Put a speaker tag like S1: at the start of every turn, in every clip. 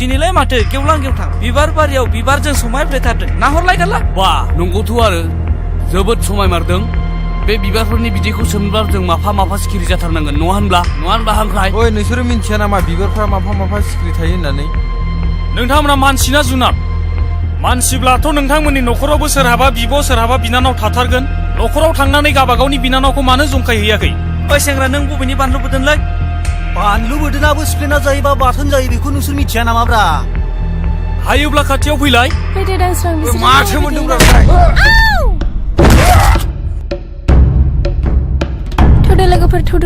S1: दिनैलाय माथो गेवलां गेवथां बिबार बारियाव बिबारजों समायफ्लेथारदों नाहरलाय गाला
S2: बा नंगौथ' आरो जोबोद समायमारदों बे बिबारफोरनि बिदैखौ सोमब्ला जों माफा माफा सिखिरि जाथारनांगोन नङा होनब्ला हांख्राय
S3: ओइ नोंसोरो मिन्थिया नामा बिबारफ्रा माफा सिखिरि थायो होननानै
S4: नोंथांमोना मानसि ना जुनार मानसिब्लाथ' नोंथांमोननि न'खरावबो सोरहाबा बिब' सोरहाबा बिनानाव थाथारगोन न'खराव थांनानै गाबागावनि बिनानावखौ मानो जंखायहैयाखै
S1: ओइ सेंग्रा नों बबेनि बानलु बोदोंलै
S5: बानलु बोरदोनाबो सिफ्लेना जायोबा बाथोन जायो बेखौ नोंसोर मिथिया नामाब्रा
S4: हायोब्ला खाथियाव फैलाय
S6: फैदो दांस्रां बिसोर
S3: माथो मोनदोंब्रा
S6: थौदो लोगोफोर थौ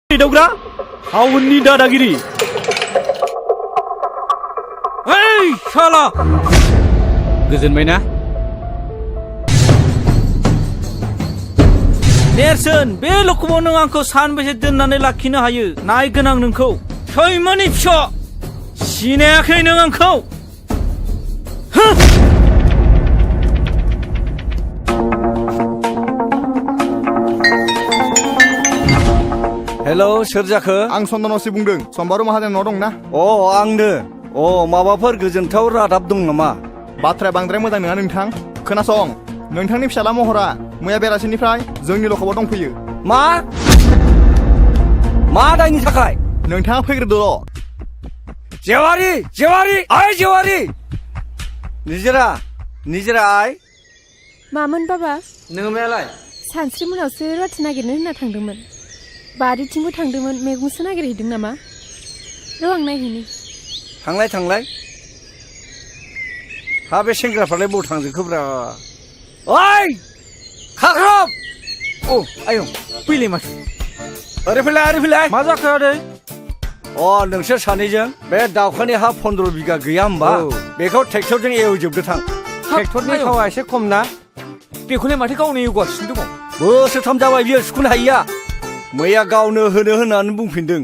S4: दावग्रा हावननि दादागिरि
S1: ओइ शाला
S2: गोजोनबायना
S1: नेरसोन बे लखमाव नों आंखौ सानबेसे दोननानै लाखिनो हायो नायगोन आं नोंखौ सैमानि फिसा सिनायाखै नों आंखौ
S5: हेलौ सोर जाखो
S7: आं चन्दनसि बुंदों सम्बारु माहाजोन न' दंना
S5: आंनो माबाफोर गोजोनथाव रादाब दं नामा
S7: बाथ्राया बांद्राय मोजां नङा नोंथां खोनासं नोंथांनि फिसाला महरा मैया बेलासिनिफ्राय जोंनि लखबाव दंफैयो
S5: मा दायनि थाखाय
S7: नोंथाङा फैग्रोदोल'
S5: जेवारि निजिरा आइ
S6: मामोन बाबा
S3: नोङो मायालाय
S6: सानस्रि मोनावसो रुवाथि नागिरनो होनना थांदोंमोन बारिथिंबो थांदोंमोन मैगंसो नागिरहैदों नामा र' आं नायहैनि
S5: थांलाय हा बे सेंग्राफ्रालाय बबाव थांजोबखोब्रा ओइ खाख्रब आयौ
S1: फैले माथो
S5: ओरै फैलाय
S1: मा जाखो आदै
S5: नोंसोर सानैजों बे दाउखानि हा 15 बिगा गैया होमबा बेखौ ट्रेक्टरजों एवजोबदो थां
S3: ट्रेक्टरनि थावा एसे खम ना
S8: बेखौलाय माथो गावनो एवगासिनो दङ
S5: बोसोरथाम जाबाय बियो सुख'नो हायिया मैया गावनो होनो होननानै बुंफिनदों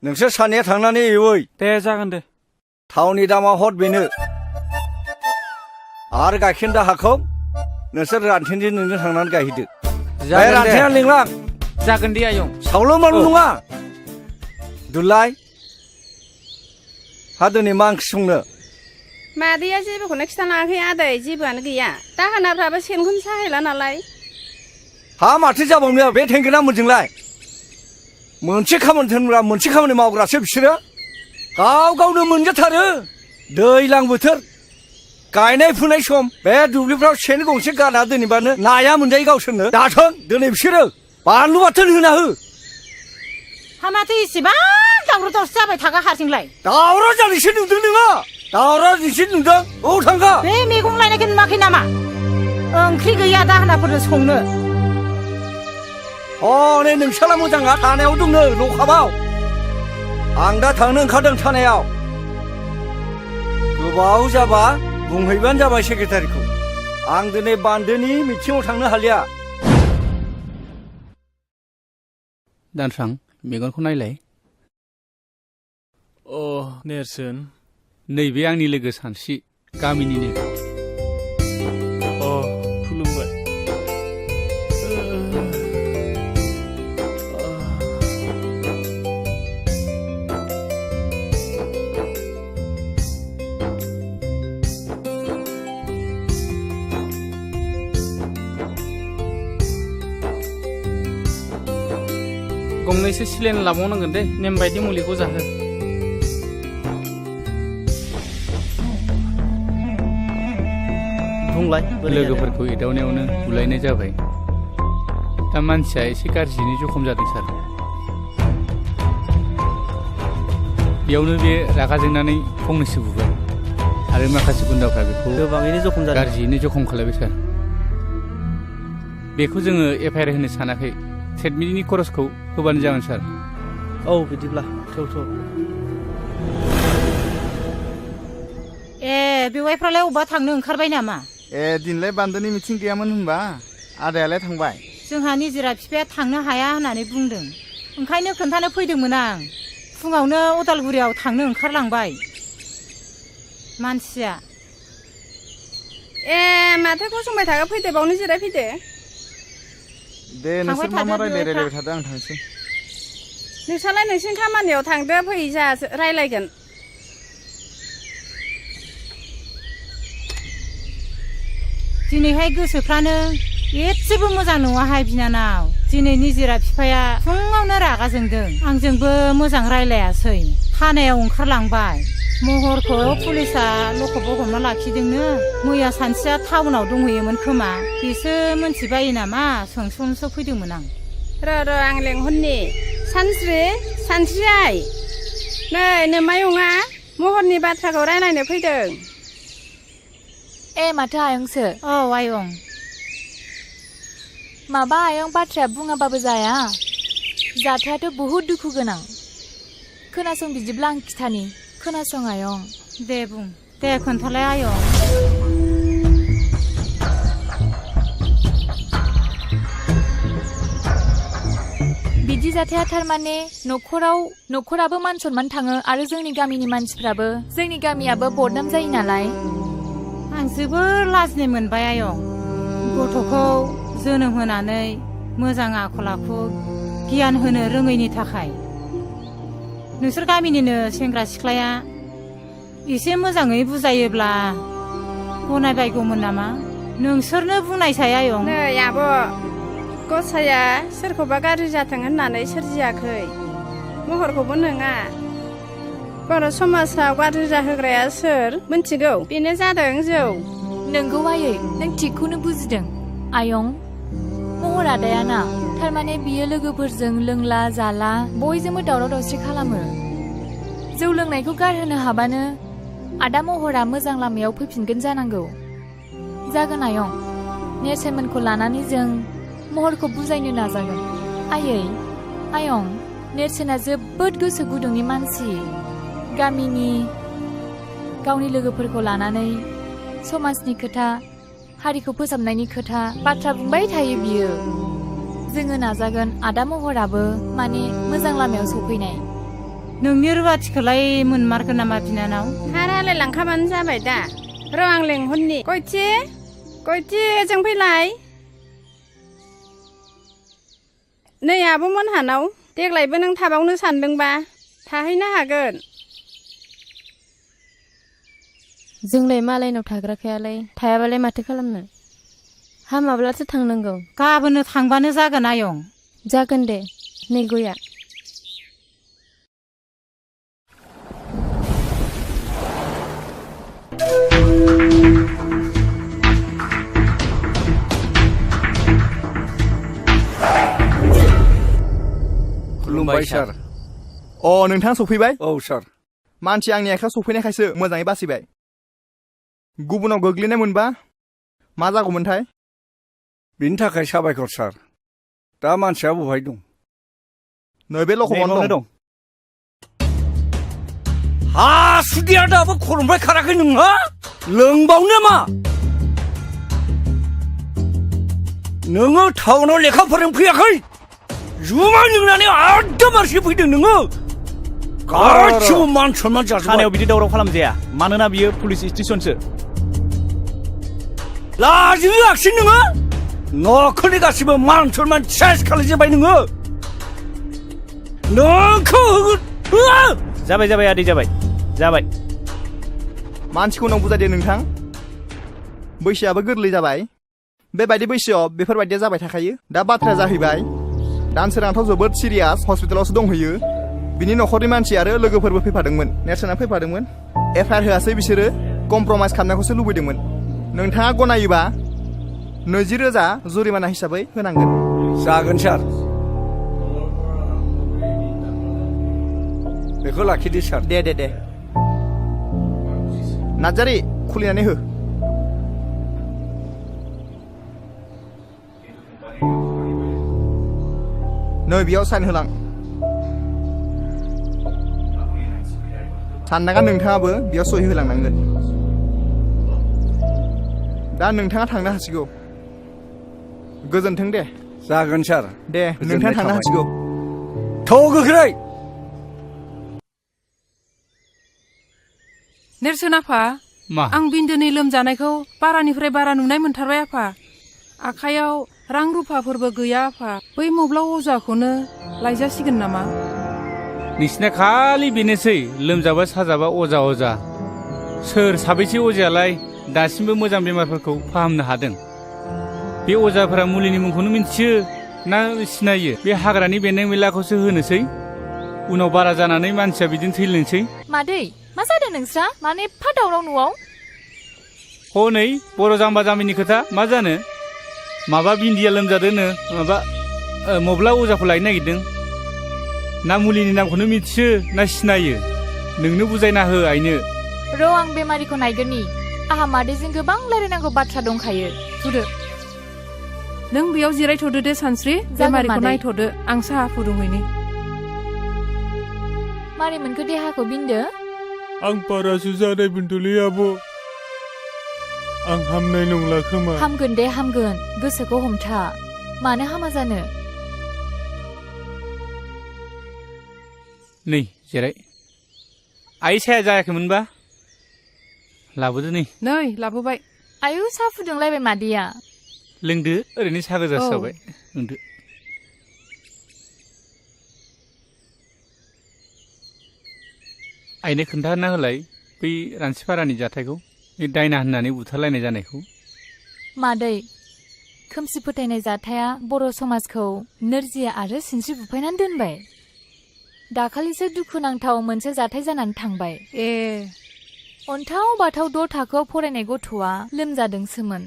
S5: नोंसोर सानैया थांनानै एवै
S4: दे जागोन दे
S5: थावनि दामा हर बेनो आरो गाइखेर दाहाखौ नोंसोर रानथेनजों नोंजों थांनानै गायहैदो
S8: जागोन दे।
S5: रानथेना लिंलां
S8: जागोन दे आयं
S5: सावल' माल नङा दुलाय हा दिनै मा ओंख्रि संनो
S9: मादैया जेबोखौनो खिथालाङाखै आदै जेबोआनो गैया दाहोनाफ्राबो सेनखौनो साहैला नालाय
S5: हा माथो जाबावनो बे थेंगोना मोनजोंलाय मोनसे खामानि थोनग्रा मोनसे खामानि मावग्रासो बिसोरो गाव गावनो मोनजाथारो दैज्लां बोथोर गायनाय फुनाय सम बे दुब्लिफ्राव सेन गंसे गाना दोनैबानो नाया मोनजायो गावसोरनो दाथों दिनै बिसोरो बानलु बाथोन होना हो
S6: हा माथो इसेबां दावराव दावसि जाबाय थागा हारसिंलाय
S5: दावराव जानायसो नुदों नोङो दावराव नोंसो नुदों औ थांगा
S6: बे मैगं लायनायखौ नुवाखै नामा ओंख्रि गैया दाहोनाफोरनो संनो
S5: हनै नोंसाला मोजाङा थानायाव दंनो लकाबाव आं दा थांनो ओंखारदों थानायाव गोबाव जाबा बुंहैबानो जाबाय सेक्रेटारिखौ आं दिनै बान्दोनि मिथिङाव थांनो हालिया
S2: दानस्रां मेगनखौ नायलाय
S4: अ नेरसोन
S2: नैबे आंनि लोगो सानस्रि गामिनिनो
S4: अ खुलुमबाय गंनैसो सिलेन लाबावनांगोन दे नेम बायदि मुलिखौ जाहो
S5: बुंलाय
S2: लोगोफोरखौ एदावनायावनो बुलायनाय जाबाय दा मानसिया एसे गाज्रियैनो जखम जादों सार बेयावनो बे रागा जोंनानै फंनैसो बुबाय आरो माखासे गुन्दाफ्रा बेखौ
S5: गोबाङैनो जखम जादों
S2: गाज्रियैनो जखम खालामबाय सार बेखौ जोङो एफआइआर होनो सानाखै ट्रिटमेन्टनि खरसखौ होबानो जागोन सार
S5: औ बिदिब्ला थौ
S6: ए बेवाइफ्रालाय अबा थांनो ओंखारबाय नामा
S7: ए दिनलाय बान्दोनि मिथिं गैयामोन होनबा आदायालाय थांबाय
S6: जोंहा निजिरा बिफाया थांनो हाया होननानै बुंदों ओंखायनो खोन्थानो फैदोंमोन आं फुङावनो अदालगुरियाव थांनो ओंखारलांबाय मानसिया
S9: ए माथो गसंबाय थाखो फैदो बावनो जिरायफैदो
S7: दे नोंसोर मा रायलायबाय थादों आं थांसै
S9: नोंसालाय नोंसिनि खामानियाव थांदो फै जोंहा रायलायगोन
S6: दिनैहाय गोसोफ्रानो एसेबो मोजां नङाहाय बिनानाव दिनै निजिरा बिफाया फुङावनो रागा जोंदों आंजोंबो मोजां रायलायासै थानायाव ओंखारलांबाय महरखौ पुलिसा लकबाव हमना लाखिदोंनो मैया सानसेया टाउनाव दंहैयोमोन खोमा बेसो मोनथिबायो नामा सोंस'नोसो फैदोंमोन आं
S9: र' आं लेंहरनि सानस्रि आइ नै नोमायंआ महरनि बाथ्राखौ रायलायनो फैदों
S10: ए माथो आयंसो
S6: औ आयं
S10: माबा आयं बाथ्राया बुङाबाबो जाया जाथायाथ' बहुद दुखु गोनां खोनासं बिदिब्ला आं खिथानि खोनासं आयं
S6: दे बुं दे खोन्थालाय आयं
S10: बिदि जाथाया थारमाने न'खराबो मान सनमान थाङो आरो जोंनि गामिनि मानसिफ्राबो जोंनि गामियाबो बदनाम जायो नालाय
S6: आं जोबोर लाजिनाय मोनबाय आयं गथ'खौ जोनोम होनानै मोजां आखल आखु गियान होनो रोङैनि थाखाय नोंसोर गामिनिनो सेंग्रा सिख्लाया एसे मोजाङै बुजायोब्ला गनायबायगौमोन नामा नोंसोरनो बुंनायसाय आयं
S9: नै आब' गसाया सोरखौबा गाज्रि जाथों होननानै सोरजियाखै महरखौबो नङा बर' समाजाव गाज्रि जाहोग्राया सोर मिन्थिगौ बेनो जादों जौ
S10: नोंगौ आयै नों थिगखौनो बुजिदों आयं महर आदायाना थारमाने बियो लोगोफोरजों लोंला जाला बयजोंबो दावराव दावसि खालामो जौ लोंनायखौ गारहोनो हाबानो आदा महरा मोजां लामायाव फैफिनगोन जानांगौ जागोन आयं नेरसोनमोनखौ लानानै जों महरखौ बुजायनो नाजागोन आयं नेरसोना जोबोद गोसो गुदुंनि मानसि गामिनि गावनि लोगोफोरखौ लानानै समाजनि खोथा हारिखौ फोसाबनायनि खोथा बाथ्रा बुंबाय थायो बियो जोङो नाजागोन आदा महराबो माने मोजां लामायाव सफैनाय
S6: नोंनि रुवाथिखौलाय मोनमारगोन नामा बिनानाव
S9: हारालाय लांखाबानो जाबाय दा र' आं लेंहरनि गयथि ओजों फैलाय नै आब'मोनहानाव देग्लायबो नों थाबावनो सानदोंबा थाहैनो हागोन
S11: जोंलाय मालायनाव थाग्राखायालाय थायाबालाय माथो खालामनो हामाब्लासो थांनांगौ
S6: गाबोननो थांबानो जागोन आयं
S11: जागोन दे नै गया
S5: खुलुमबाय सार
S7: अ नोंथां सफैबाय
S5: औ सार
S7: मानसि आंनि आखायाव सफैनायखायसो मोजाङै बासिबाय गुबुनाव गोग्लैनाय मोनबा मा जागौमोनथाय
S5: बिनि थाखाय साबायखर सार दा मानसिया बहाय दं
S7: नैबे लखबावनो दं
S5: हासुदिया दाबो खर'निफ्राय खाराखै नोंहा लोंबावनो मा नोङो टाउनाव लेखा फोरों फैयाखै जुमाय लोंनानै आदमारसो फैदों नोङो गासिबो मान सनमान जाजोब्बाय
S12: थानायाव बिदि दावराव खालामजाया मानोना बियो पुलिस स्टेशनसो
S5: लाजियाखिसै नोङो न'खरनि गासिबो मान सनमान सेस खालामजोब्बाय नोङो नोंखौ
S12: जाबाय आदै जाबाय
S7: मानसिखौ उनाव बुजायदो नोंथां बैसोआबो गोरलै जाबाय बेबायदि बैसोआव बेफोरबायदिया जाबाय थाखायो दा बाथ्राया जाहैबाय दानसोरांथ' जोबोद सिरियास हस्पिटालावसो दंहैयो बिनि न'खरनि मानसि आरो लोगोफोरबो फैफादोंमोन नेरसोना फैफादोंमोन एफआइआर होआसै बिसोरो कमप्रमाइस खालामनायखौसो लुबैदोंमोन नोंथाङा गनायोबा 20,000 जुरिमाना हिसाबै होनांगोन
S5: जागोन सार बेखौ लाखिदो सार
S7: दे नार्जारि खुलिनानै हो नै बेयाव साइन होलां साननाङा नोंथाङाबो बेयाव सहि होलांनांगोन दा नोंथाङा थांनो हासिगौ गोजोन्थों दे
S5: जागोन सार
S7: दे नोंथाङा थांनो हासिगौ
S5: थ' गोख्रै
S13: नेरसोन आफा
S2: मा
S13: आं बिन्दोनि लोमजानायखौ बारानिफ्राय बारा नुनाय मोनथारबाय आफा आखायाव रां रुफाफोरबो गैया आफा बै मब्ला अजाखौनो लायजासिगोन नामा
S2: नोंसिना खालि बेनोसै लोमजाबा साजाबा अजा सोर साबैसे अजायालाय दासिमबो मोजां बेमारफोरखौ फाहामनो हादों बे अजाफोरा मुलिनि मुंखौनो मिन्थियो ना सिनायो बे हाग्रानि बेन्दों बेनलाखौसो होनोसै उनाव बारा जानानै मानसिया बिदिनो थैलांसै
S10: मादै मा जादों नोंस्रा माने एफा दावराव न'आव
S2: हनै बर' जाम्बा जाम्बिनि खोथा मा जानो माबा बिन्दिया लोमजादोंनो माबा मब्ला अजाखौ लायनो नागिरदों ना मुलिनि नामखौनो मिथियो ना सिनायो नोंनो बुजायना हो आइनो
S10: र' आं बेमारिखौ नायगोननि आहा मादैजों गोबां रायलायनांगौ बाथ्रा दंखायो
S13: थुदो नों बेयाव जिरायथ'दो दे सानस्रि बेमारिखौ नायथ'दो आं साहा फुदुंहैनि
S10: मारै मोनखो देहाखौ बिन्दो
S14: आं बारासो जानाय मोनदोंलै आब' आं हामनाय नंला खोमा
S10: हामगोन दे हामगोन गोसोखौ हमथा मानो हामा जानो
S2: नै जिराय आइ साया जायाखैमोनबा लाबोदो नै
S13: लाबोबाय
S10: आयु साहा फुदुंलायबाय मादैया
S2: लोंदो ओरैनो साहा गोजासो जाबाय लोंदो आइनो खोन्थाना होलाय बै रानसिपारानि जाथायखौ दायना होननानै बुथारलायनाय जानायखौ
S10: मादै खोमसि फोथायनाय जाथाया बर' समाजखौ नोरजिया आरो सिनस्रि बुफायनानै दोनबाय दाखालिसो दुखुनांथाव मोनसे जाथाय जानानै थांबाय अन्थाव बाथाव 6 थाखोआव फरायनाय गथ'आ लोमजादोंसोमोन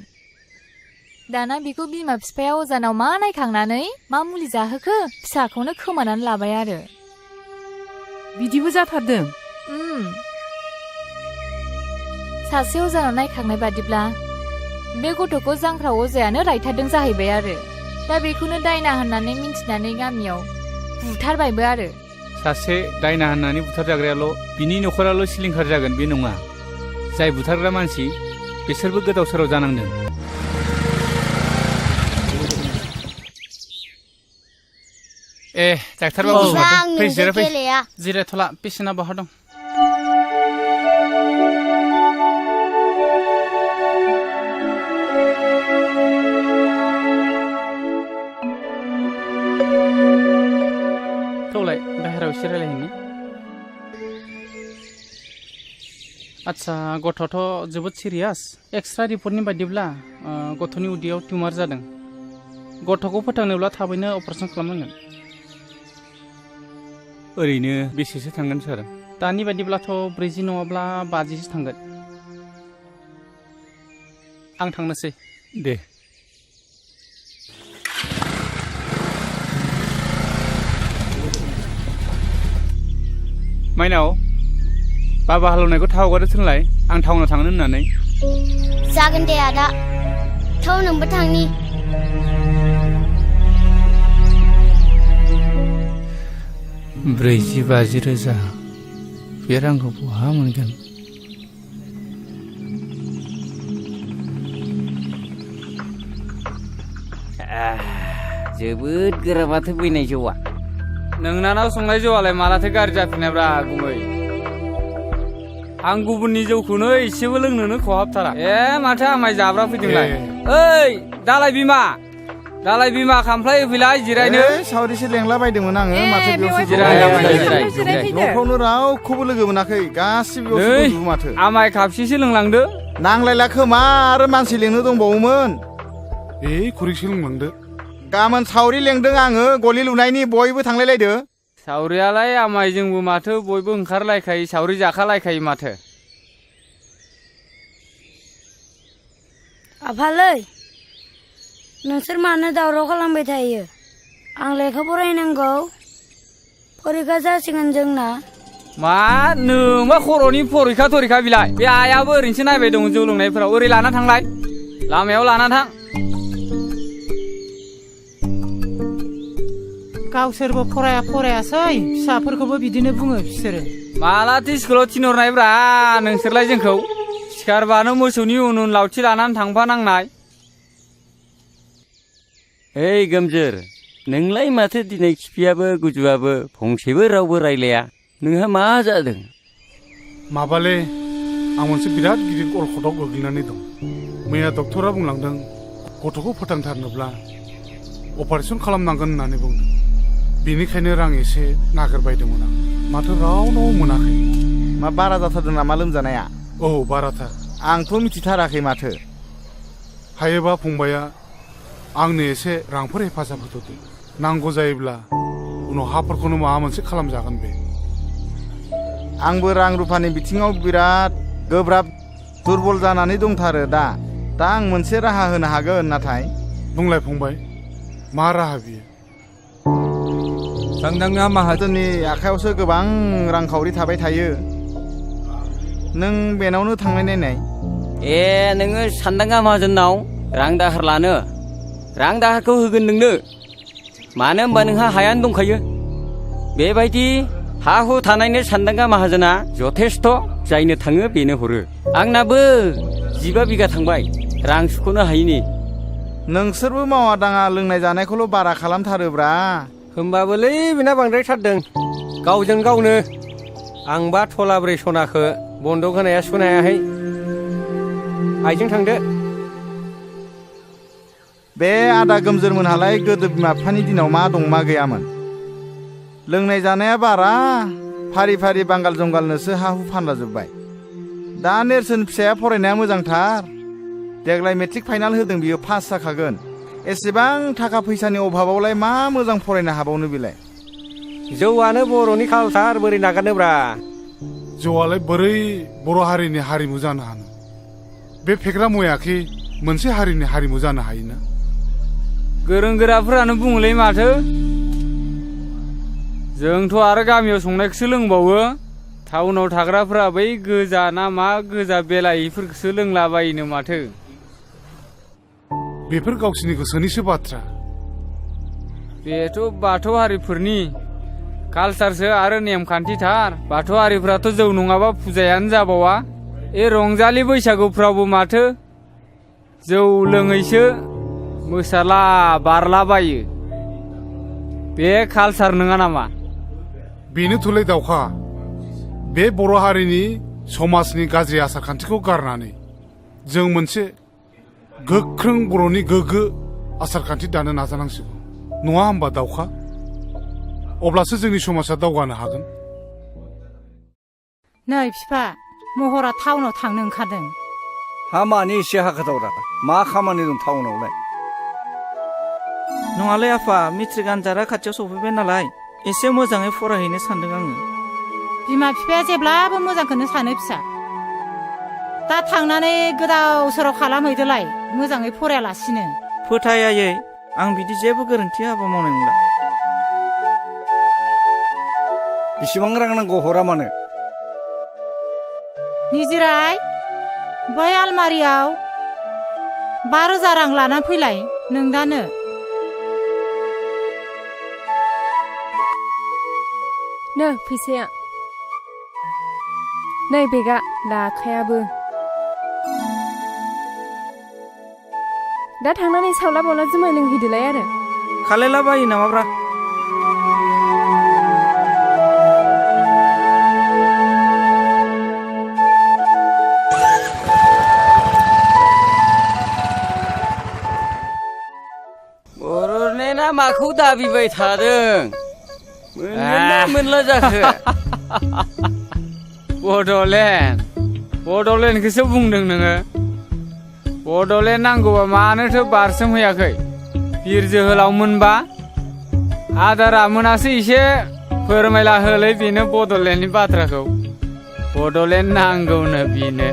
S10: दाना बेखौ बिमा बिफाया अजानाव मा नायखांनानै मा मुलि जाहोखो फिसाखौनो खोमानानै लाबाय आरो
S13: बिदिबो जाथारदों
S10: सासे अजानाव नायखांनाय बादिब्ला बे गथ'खौ जांख्रा अजायानो रायथारदों जाहैबाय आरो दा बेखौनो दायना होननानै मिन्थिनानै गामियाव बुथारबायबो आरो
S2: सासे दायना होननानै बुथारजाग्रायाल' बिनि न'खराल' सिलिंखार जागोन बे नङा जाय बुथारग्रा मानसि बिसोरबो गोदाव सोराव जानांदों ए डाक्टार बाबु फै जिराय फै
S13: जिरायथ'ला पेसेन्टआ बहा दं थौलाय बाहेरायाव एसे रायलायहैनि आच्छा गथ'थ' जोबोद सिरियास एक्सट्रा रिपर्टनि बायदिब्ला गथ'नि उदैयाव टिउमार जादों गथ'खौ फोथांनोब्ला थाबैनो अपारेसन खालामनांगोन
S2: ओरैनो बेसेसो थांगोन सार
S13: दानि बायदिब्लाथ' 40 नङाब्ला 50सो थांगोन आं थांनोसै
S2: दे माइनाव बाबा हालौनायखौ थाव हगारनो थोनलाय आं टाउनाव थांनो होननानै
S15: जागोन दे आदा थाव नोंबो थांनि
S2: 40-50 रोजा बे रांखौ बहा मोनगोन
S8: जोबोद गोरा माथो बैनाय जौआ
S2: नोंनानाव संनाय जौआलाय मालाथो गाज्रि जाफिननायब्रा गुमै आं गुबुननि जौखौनो एसेबो लोंनोनो खहाबथारा माथो आमाय जाब्रा फैदोंलाय ओइ दालाय बिमा खामफ्लाय होफैलाय जिरायनो
S7: सावरिसो लेंला बायदोंमोन आङो माथो बेयावसो
S2: जिराय
S7: न'फ्रावनो रावखौबो लोगो मोनाखै गासिबो बेयावसो माथो
S2: आमाय खापसेसो लोंलांदो
S7: नांलायला खोमा आरो मानसि लेंनो दंबावोमोन
S14: खुरैसो लोंलांदो
S7: गाबोन सावरि लेंदों आङो गलि लुनायनि बयबो थांलायलायदो
S2: सावरियालाय आमाय जोंबो माथो बयबो ओंखारलायखायो सावरि जाखालायखायो माथो
S15: आफालै नोंसोर मानो दावराव खालामबाय थायो आं लेखा फरायनांगौ फरिखा जासिगोन जोंना
S2: मा नोंबा खर'नि फरिखा बिलाय बे आयाबो ओरैनोसो नायबाय दं जौ लोंनायफोराव ओरै लाना थांलाय लामायाव लाना थां
S6: गावसोरबो फरायासै फिसाफोरखौबो बिदिनो बुङो बिसोरो
S2: मालाथो स्कुलाव थिनहरनायब्रा नोंसोरलाय जोंखौ सिखारबानो मोसौनि उन लावथि लानानै थांफानांनाय
S8: ओइ गोमजोर नोंलाय माथो दिनै खिफियाबो गुजुआबो फंसेबो रावबो रायलाया नोंहा मा जादों
S14: माबाले आं मोनसे बिराद गिदिर अलखदाव गोग्लैनानै दं मैया डक्टरा बुंलांदों गथ'खौ फोथांथारनोब्ला अपारेसन खालामनांगोन होननानै बुंदों बेनिखायनो रां एसे नागिरबायदोंमोन आं माथो रावनाव मोनाखै
S7: मा बारा जाथारदों नामा लोमजानाया
S14: औ बाराथार
S7: आंथ' मिथिथाराखै माथो
S14: हायोबा फंबाया आंनो एसे रांफोर हेफाजाब होथ'दो नांगौ जायोब्ला उनाव हाफोरखौनो माबा मोनसे खालामजागोन बे
S7: आंबो रां रुफानि बिथिङाव बिराद गोब्राब दुरबल जानानै दंथारो दा आं मोनसे राहा होनो हागोन नाथाय
S14: बुंलाय फंबाय मा राहा बियो
S3: सानदांगा माहाजोननि
S7: आखायावसो गोबां रांखावरि थाबाय थायो नों बेनावनो थांनाय नायनाय
S8: नोङो सानदांगा माहाजोननाव रां दाहार लानो रां दाहारखौ होगोन नोंनो मानो होनबा नोंहा हायानो दंखायो बेबायदि हा हु थानायनो सानदांगा माहाजोना जथेस्थ जायनो थाङो बेनो हरो आंनाबो 15 बिगा थांबाय रां सुख'नो हायिनि
S7: नोंसोरबो मावा दाङा लोंनाय जानायखौल' बारा खालामथारोब्रा
S8: होमबाबोलै बेना बांद्रायथारदों गावजों गावनो आंबा थलाब्रै सनाखौ बन्दक होनाया सुख'नो हायाखै आइजों थांदो
S7: बे आदा गोमजोरमोनहालाय गोदो बिमा बिफानि दिनाव मा दं मा गैयामोन लोंनाय जानाया बारा फारि फारि बांगाल जंगालनोसो हा हु फानलाजोब्बाय दा नेरसोन फिसाया फरायनाया मोजांथार देग्लाय मेट्रिक फाइनाल होदों बियो पास जाखागोन एसेबां थाखा फैसानि अभाबावलाय मा मोजां फरायनो हाबावनो बेलाय
S8: जौआनो बर'नि कालसार बोरै नागारनोब्रा
S14: जौआलाय बोरै बर' हारिनि हारिमु जानो हानो बे फेग्रा मुवायाखि मोनसे हारिनि हारिमु जानो हायोना
S2: गोरों गोराफोरानो बुङोलै माथो जोंथ' आरो गामियाव संनायखौसो लोंबावो टाउनाव थाग्राफोरा बै गोजा ना मा गोजा बेलायिफोरखौसो लोंलाबायोनो माथो
S14: बेफोर गावसिनि गोसोनिसो बाथ्रा
S2: बेथ' बाथौ हारिफोरनि कालसारसो आरो नेमखान्थिथार बाथौ हारिफ्राथ' जौ नङाबा फुजायानो जाबावा रंजालि बैसागुफ्रावबो माथो जौ लोङैसो मोसाला बारलाबायो बे कालसार नङा नामा?
S14: बेनो थुलै दावखा बे बर' हारिनि समाजनि गाज्रि आसार खान्थिखौ गारनानै जों मोनसे गोख्रों बर'नि गोग्गो आसार खान्थि दानो नाजानांसिगौ नङा होमबा दावखा? अब्लासो जोंनि समाजा दावगानो हागोन।
S6: नै बिफा महरा टाउनाव थांनो ओंखारदों।
S5: हा मानि एसे हाखाथावरा मा खामानि दं टाउनावलाय?
S1: नङालै आफा मेट्रिक आनजादा खाथियाव सफैबाय नालाय एसे मोजाङै फरायहैनो सानदों आङो।
S6: बिमा बिफाया जेब्लाबो मोजांखौनो सानो फिसा। दा थांनानै गोदाव सोराव खालामहैदोलाय मोजाङै फरायालासिनो।
S1: फोथायायै आं बिदि जेबो गोरोन्थि हाबा मावनाय नंला।
S5: बेसेबां रां नांगौ हरा मानो?
S6: निजिराय बै आलमारियाव 5,000 रां लानानै फैलाय नोंदानो।
S11: नो फैसाया नै बेगा लाखायाबो दा थांनानै सावला बावला जुमाय लोंहैदोलाय आरो
S1: खालायला बायो नामाब्रा?
S8: बर'लेण्डआ माखौ दाबिबाय थादों? मोनगोनना मोनला जाखो?
S2: बड'लेण्डखौसो बुंदों नोङो। बड'लेण्ड नांगौबा मानोथो बारसोमहैयाखै? बिर जोहोलाव मोनबा आदारा मोनासो एसे फोरमायला होलै बेनो बड'लेण्डनि बाथ्राखौ। बड'लेण्ड नांगौनो बेनो।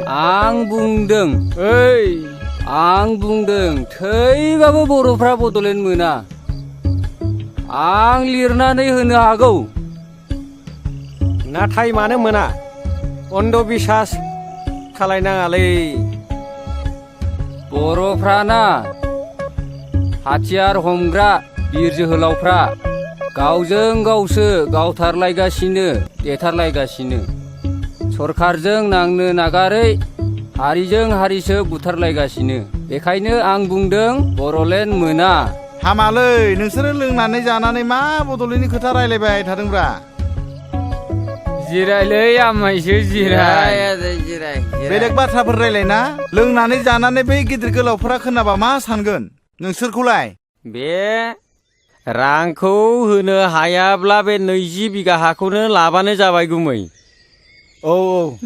S8: आं बुंदों थैबाबो बर'फ्रा बड'लेण्ड मोना। आं लिरनानै होनो हागौ।
S16: नाथाय मानो मोना? अन्धबिसास खालायनाङालै।
S8: बर'फ्राना हाथियार हमग्रा बिर जोहोलावफ्रा गावजों गावसो गावथारलायगासिनो देथारलायगासिनो। सरखारजों नांनो नागारै हारिजों हारिसो बुथारलायगासिनो। बेखायनो आं बुंदों बर'लेण्ड मोना।
S7: हामालै नोंसोरो लोंनानै जानानै मा बड'लेण्डनि खोथा रायलायबाय थादोंब्रा?
S2: जिरायलै आमायसो जिराय।
S7: बेलेग बाथ्राफोर रायलायना। लोंनानै जानानै बै गिदिर गोलावफोरा खोनाबा मा सानगोन नोंसोरखौलाय?
S8: बे रांखौ होनो हायाब्ला बे 20 बिगा हाखौनो लाबानो जाबाय गुमै।
S5: औ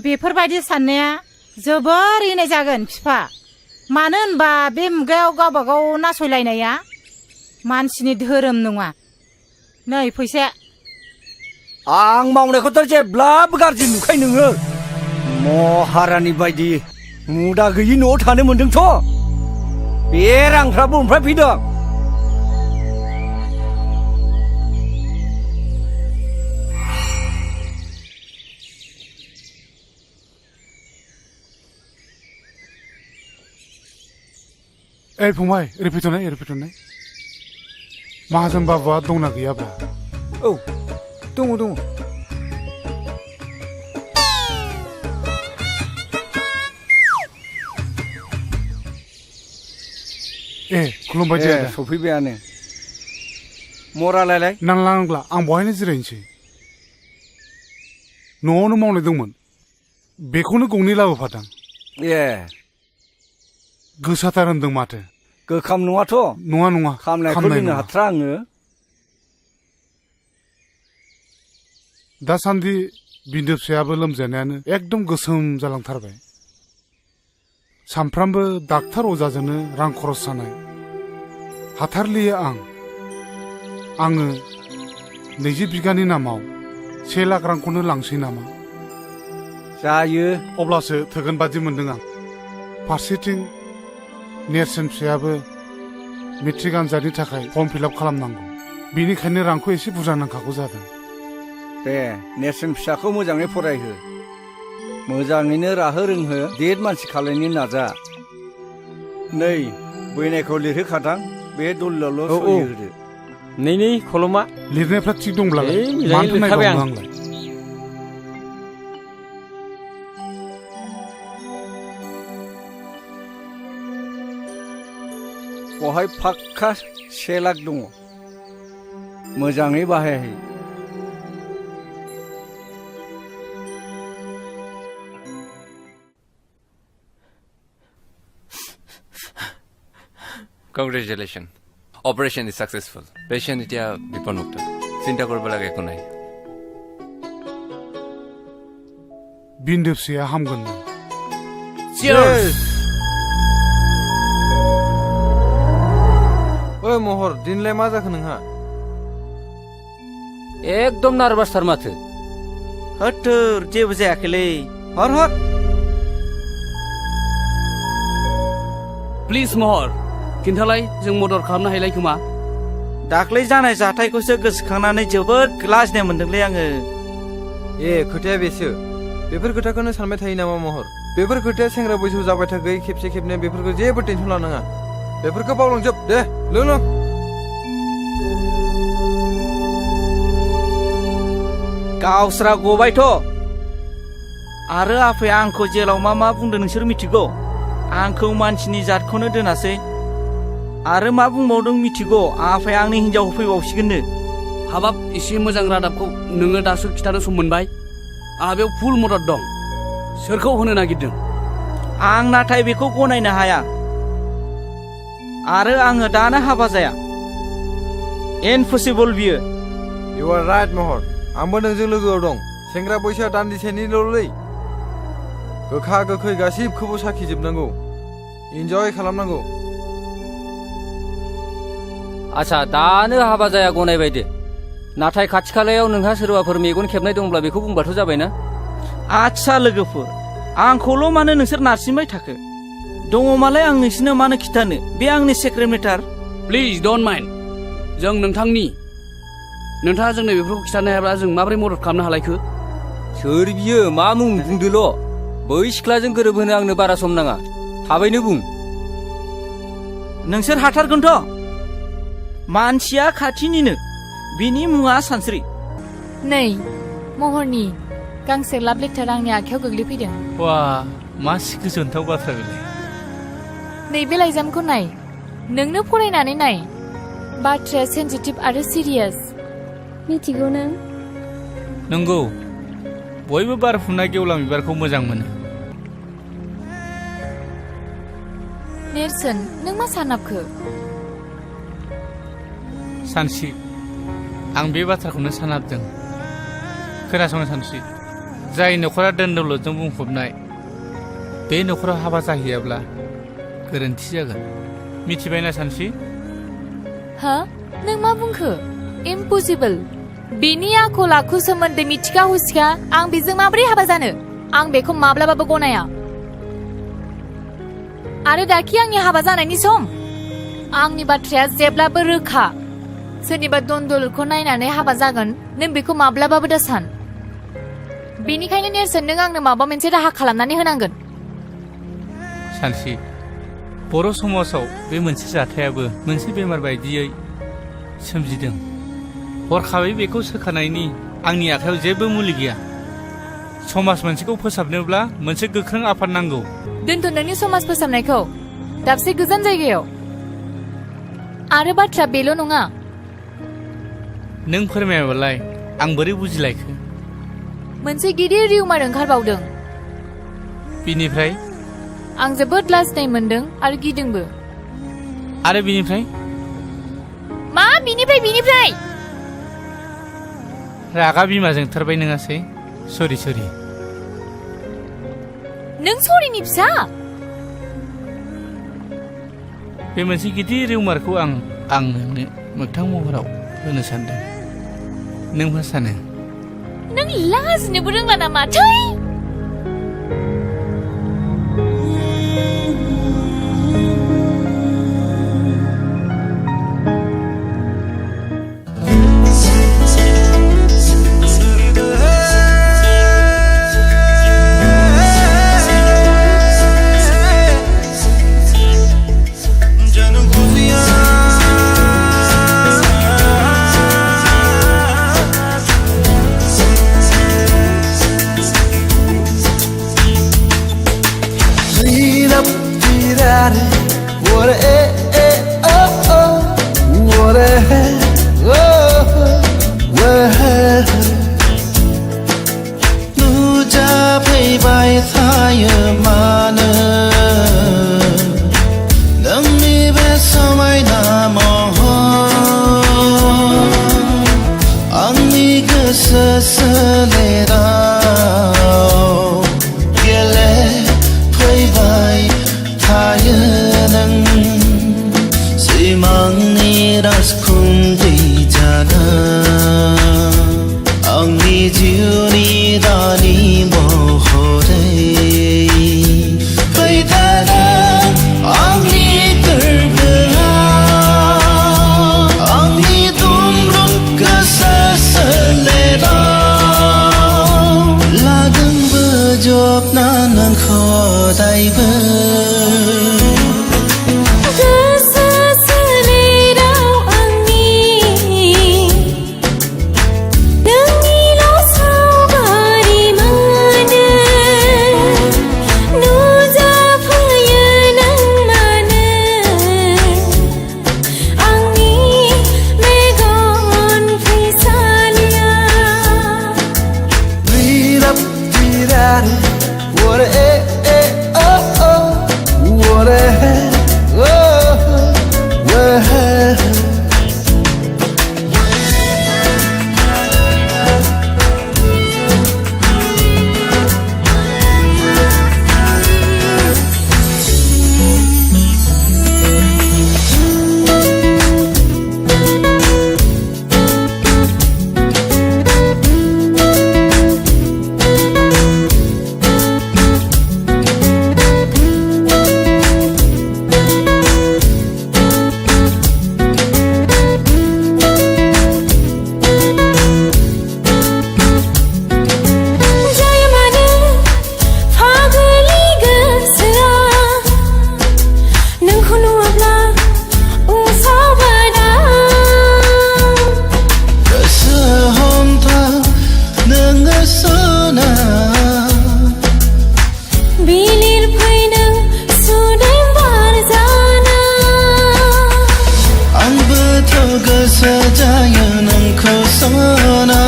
S6: बेफोरबायदि साननाया जोबोर इनाय जागोन बिफा। मानो होनबा बे मुगायाव गावबागाव नासयलायनाया मानसिनि धोरोम नङा। नै फैसा।
S5: आं मावनायखौथ' जेब्लाबो गाज्रि नुखायो नोङो। महारानि बायदि मुदा गैयि न'आव थानो मोन्दोंथ'। बे रांफ्रा बबेनिफ्राय फैदों?
S14: ए फंबाय ओरै फैथ'नाय माहाजोन बाबुआ दंना गैयाब्रा?
S5: औ दङ।
S14: ए खुलुमबाय दे।
S5: सफैबायानो। मरालायलाय?
S14: नांला आं बहायनो जिरायनोसै। न'आवनो मावनाय दंमोन बेखौनो गंनै लाबोफादां।
S5: ए
S14: गोसाथार होनदों माथो?
S5: गोखाम नङाथ'।
S14: नङा
S5: खामनायखौ लोंनो हाथ्रा आङो।
S14: दासान्दि बिन्दो फिसायाबो लोमजानायानो एकदम गोसोम जालांथारबाय। सामफ्रामबो डाक्टार अजाजोंनो रां खरस जानाय। हाथारलियो आङो 20 बिगानि नामाव 1 लाख रांखौनो लांसै नामा?
S5: जायो।
S14: अब्लासो थोगोन बादि मोनदों आं। फारसेथिं नेरसोन फिसायाबो मेट्रिक आनजादनि थाखाय फर्म फिलआप खालामनांगौ। बेनिखायनो रांखौ एसे बुरजा नांखागौ जादों।
S5: दे नेरसोन फिसाखौ मोजाङै फरायहो। मोजाङैनो राहो रोंहो देर मानसि खालायनो नाजा। नै बैनायखौ लिरहोखादां बे दलिलावल' सहि होदो।
S8: नै खलमा
S14: लिरनायफ्रा थिग दंब्लालाय मानोथो नायबावनो आंलाय?
S5: बहाय फाक्का 1 लाख दङ। मोजाङै बाहायाखै
S17: Congratulations. Operation is successful. Patient এতিয়া বিপদমুক্ত চিন্তা কৰিব লাগে একো নাই
S14: बिन्दु फिसाया हामगोन
S3: Cheers! ओइ महर दिनलाय मा जाखो नोंहा
S8: एकदम नार्भासथार माथो
S1: होथोर जेबो जायाखैलै हर हर
S18: प्लिज महर खिन्थालाय जों मदद खालामनो हायलाय खोमा
S1: दाख्लै जानाय जाथायखौसो गोसोखांनानै जोबोद लाजिनाय मोनदोंलै आङो
S3: ए खोथाया बेसो बेफोर खोथाखौनो सानबाय थायो नामा महर बेफोर खोथाया सेंग्रा बैसोआव जाबाय थागै खेबसे खेबनै बेफोरखौ जेबो टेनसन लानाङा बेफोरखौ बावलांजोब दे लों लों
S1: गावस्रा गबायथ' आरो आफाया आंखौ जेलाव मा बुंदों नोंसोर मिथिगौ आंखौ मानसिनि जातखौनो दोनासै आरो मा बुंबावदों मिथिगौ आफाया आंनि हिन्जाव होफैबावसिगोननो
S18: हाबाब एसे मोजां रादाबखौ नोङो दासो खिथानो सम मोनबाय आंहा बेयाव फुल मदद दं सोरखौ होनो नागिरदों
S1: आं नाथाय बेखौ गनायनो हाया आरो आङो दानो हाबा जाया इम्पसिबल बियो
S3: इउ आर राइट महर आंबो नोंजों लोगोआव दं सेंग्रा बैसोआ दान्दिसेनिल'लै गोखा गोखै गासिबखौबो साखिजोबनांगौ इन्जय खालामनांगौ
S8: आच्छा दानो हाबा जाया गनायबाय दे नाथाय खाथि खालायाव नोंहा सोरबाफोर मेगन खेबनाय दंब्ला बेखौ बुंबाथ' जाबायना
S1: आच्छा लोगोफोर आंखौल' मानो नोंसोर नारसिनबाय थाखो दङमालाय आं नोंसिनो मानो खिथानो बे आंनि सेक्रेट मेटार
S18: प्लिज डन्ट माइन्ड जों नोंथाङा जोंनो बेफोरखौ खिथानो हायाब्ला जों माबोरै मदद खालामनो हालायखो
S8: सोर बियो मा मुं बुंदोल' बै सिख्लाजों गोरोबहोनो आंनो बारा सम नाङा थाबैनो बुं
S1: नोंसोर हाथारगोनथ' मानसिया खाथिनिनो बिनि मुङा सानस्रि
S10: नै महरनि गांसे लाभ लेटार आंनि आखायाव गोग्लैफैदों
S2: वा मा गोजोनथाव बाथ्रा बेलाय
S10: नैबे लाइजामखौ नाय नोंनो फरायनानै नाय बाथ्राया सेन्सिटिभ आरो सिरियास
S11: मिथिगौ नों
S2: नंगौ बयबो बारफुनाय गेवलां बिबारखौ मोजां मोनो
S10: नेरसोन नों मा सानाबखो
S2: सानस्रि आं बे बाथ्राखौनो सानाबदों खोनासंनो सानस्रि जाय न'खरा दोन दौलतजों बुंफबनाय बे न'खराव हाबा जाहैयाब्ला गोरोन्थि जागोन मिथिबायना सानस्रि
S10: हा नों मा बुंखो इम्पसिबल बिनि आखल आखु सोमोन्दै मिथिखा हुसिखा आं बेजों माबोरै हाबा जानो आं बेखौ माब्लाबाबो गनाया आरो दाखि आंनि हाबा जानायनि सम आंनि बाथ्राया जेब्लाबो रोखा सोरनिबा दन्दलखौ नायनानै हाबा जागोन नों बेखौ माब्लाबाबो दा सान बेनिखायनो नेरसोन नों आंनो माबा मोनसे राहा खालामनानै होनांगोन
S2: सानस्रि बर' समाजाव बे मोनसे जाथायाबो मोनसे बेमार बायदियै सोमजिदों हरखाबै बेखौ सोखानायनि आंनि आखायाव जेबो मुलि गैया समाज मोनसेखौ फोसाबनोब्ला मोनसे गोख्रों आफाद नांगौ
S10: दोनथ' नोंनि समाज फोसाबनायखौ दाबसे गोजान जायगायाव आरो बाथ्रा बेल' नङा
S2: नों फोरमायाबालाय आं बोरै बुजिलायखो
S10: मोनसे गिदिर रिउमार ओंखारबावदों
S2: बिनिफ्राय
S10: आं जोबोद लाजिनाय मोनदों आरो गिदोंबो
S2: आरो बिनिफ्राय
S10: मा बिनिफ्राय
S2: रागा बिमाजों थारबाय नङासै सरि
S10: नों सरिनि फिसा
S2: बे मोनसे गिदिर रिउमारखौ आं नोंनो मोगथां महराव होनो सानदों नों मा सानो
S10: नों लाजिनोबो रोंला नामा थै
S19: What a फबना नोंखौ दायबो
S20: गोसो सोलेराव आंनि नोंनिल' सावगारि मोनो नुजाफैयो नों मानो आंनि मेगन फैसालियाव
S19: Read up, read out it. What a oh oh. What a oh oh.
S20: जायो मानो फागोलि गोसोआ नोंखौ नुवाब्ला उसावबादा
S19: गोसो हमथा नोङो सना
S20: बिलिर फैनो सुदेम बार जाना
S19: आंबोथ' गोसो जायो नोंखौ सना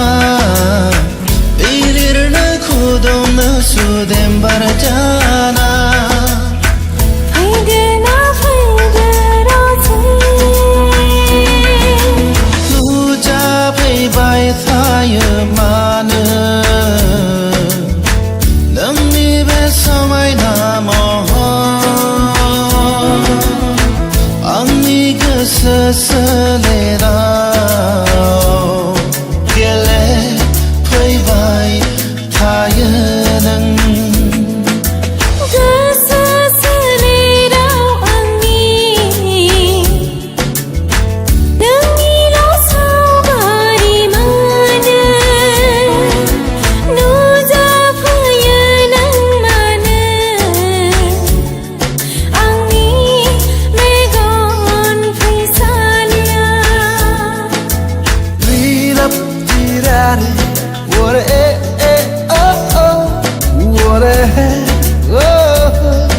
S19: बिलिरनो खुदुमनो सुदेम बार जाना
S20: फैगोना फैगोरासै
S19: नुजाफैबाय थायो मानो नोंनि बे समायना महर आंनि गोसो सोलेराव गेलेफैबाय थायो नों
S20: गोसो सोलेराव आंनि नोंनिल' सावगारि मोनो नुजाफैयो नों मानो आंनि मेगन फैसालियाव
S19: Read up, read out it. What a oh oh. What a oh oh.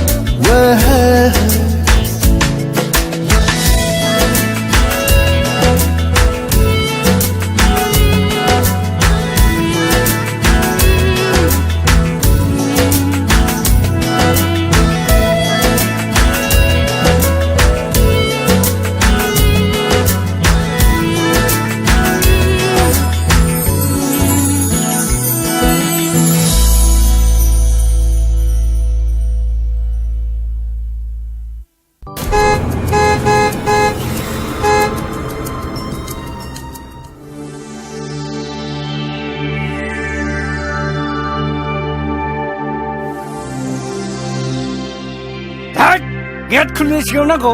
S5: Gate खुलिनो सिगां नांगौ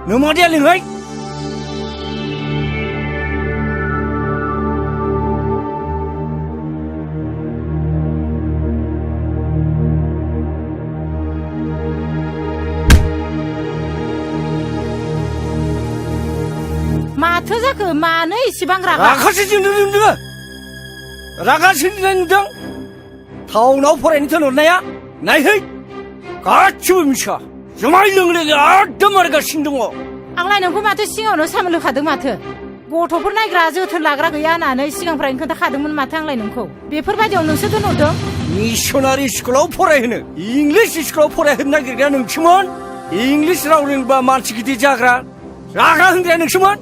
S5: नोमादिया लिंहै
S6: माथो जाखो मानो इसेबां रागा
S5: रागासो जोंनो नुदों रागा सोलिनाय नुदों टाउनाव फरायनो थिनहरनाया नायहै गासिबो मिसा जुमाय लोंनो एकदम मारगासिनो दङ
S6: आंलाय नोंखौ माथो सिगाङावनो सामोल होखादों माथो गथ'फोर नायग्रा जोथोन लाग्रा गैया होननानै सिगांफ्रायनो खोन्थाखादोंमोन माथो आंलाय नोंखौ बेफोरबायदियाव नोंसो दोनहरदों
S5: मिसनारि स्कुलाव फरायहोनो इंलिस स्कुलाव फरायहोनो नागिरग्राया नोंसोमोन इंलिस राव रोंबा मानसि गिदिर जाग्रा रागा होनग्राया नोंसोमोन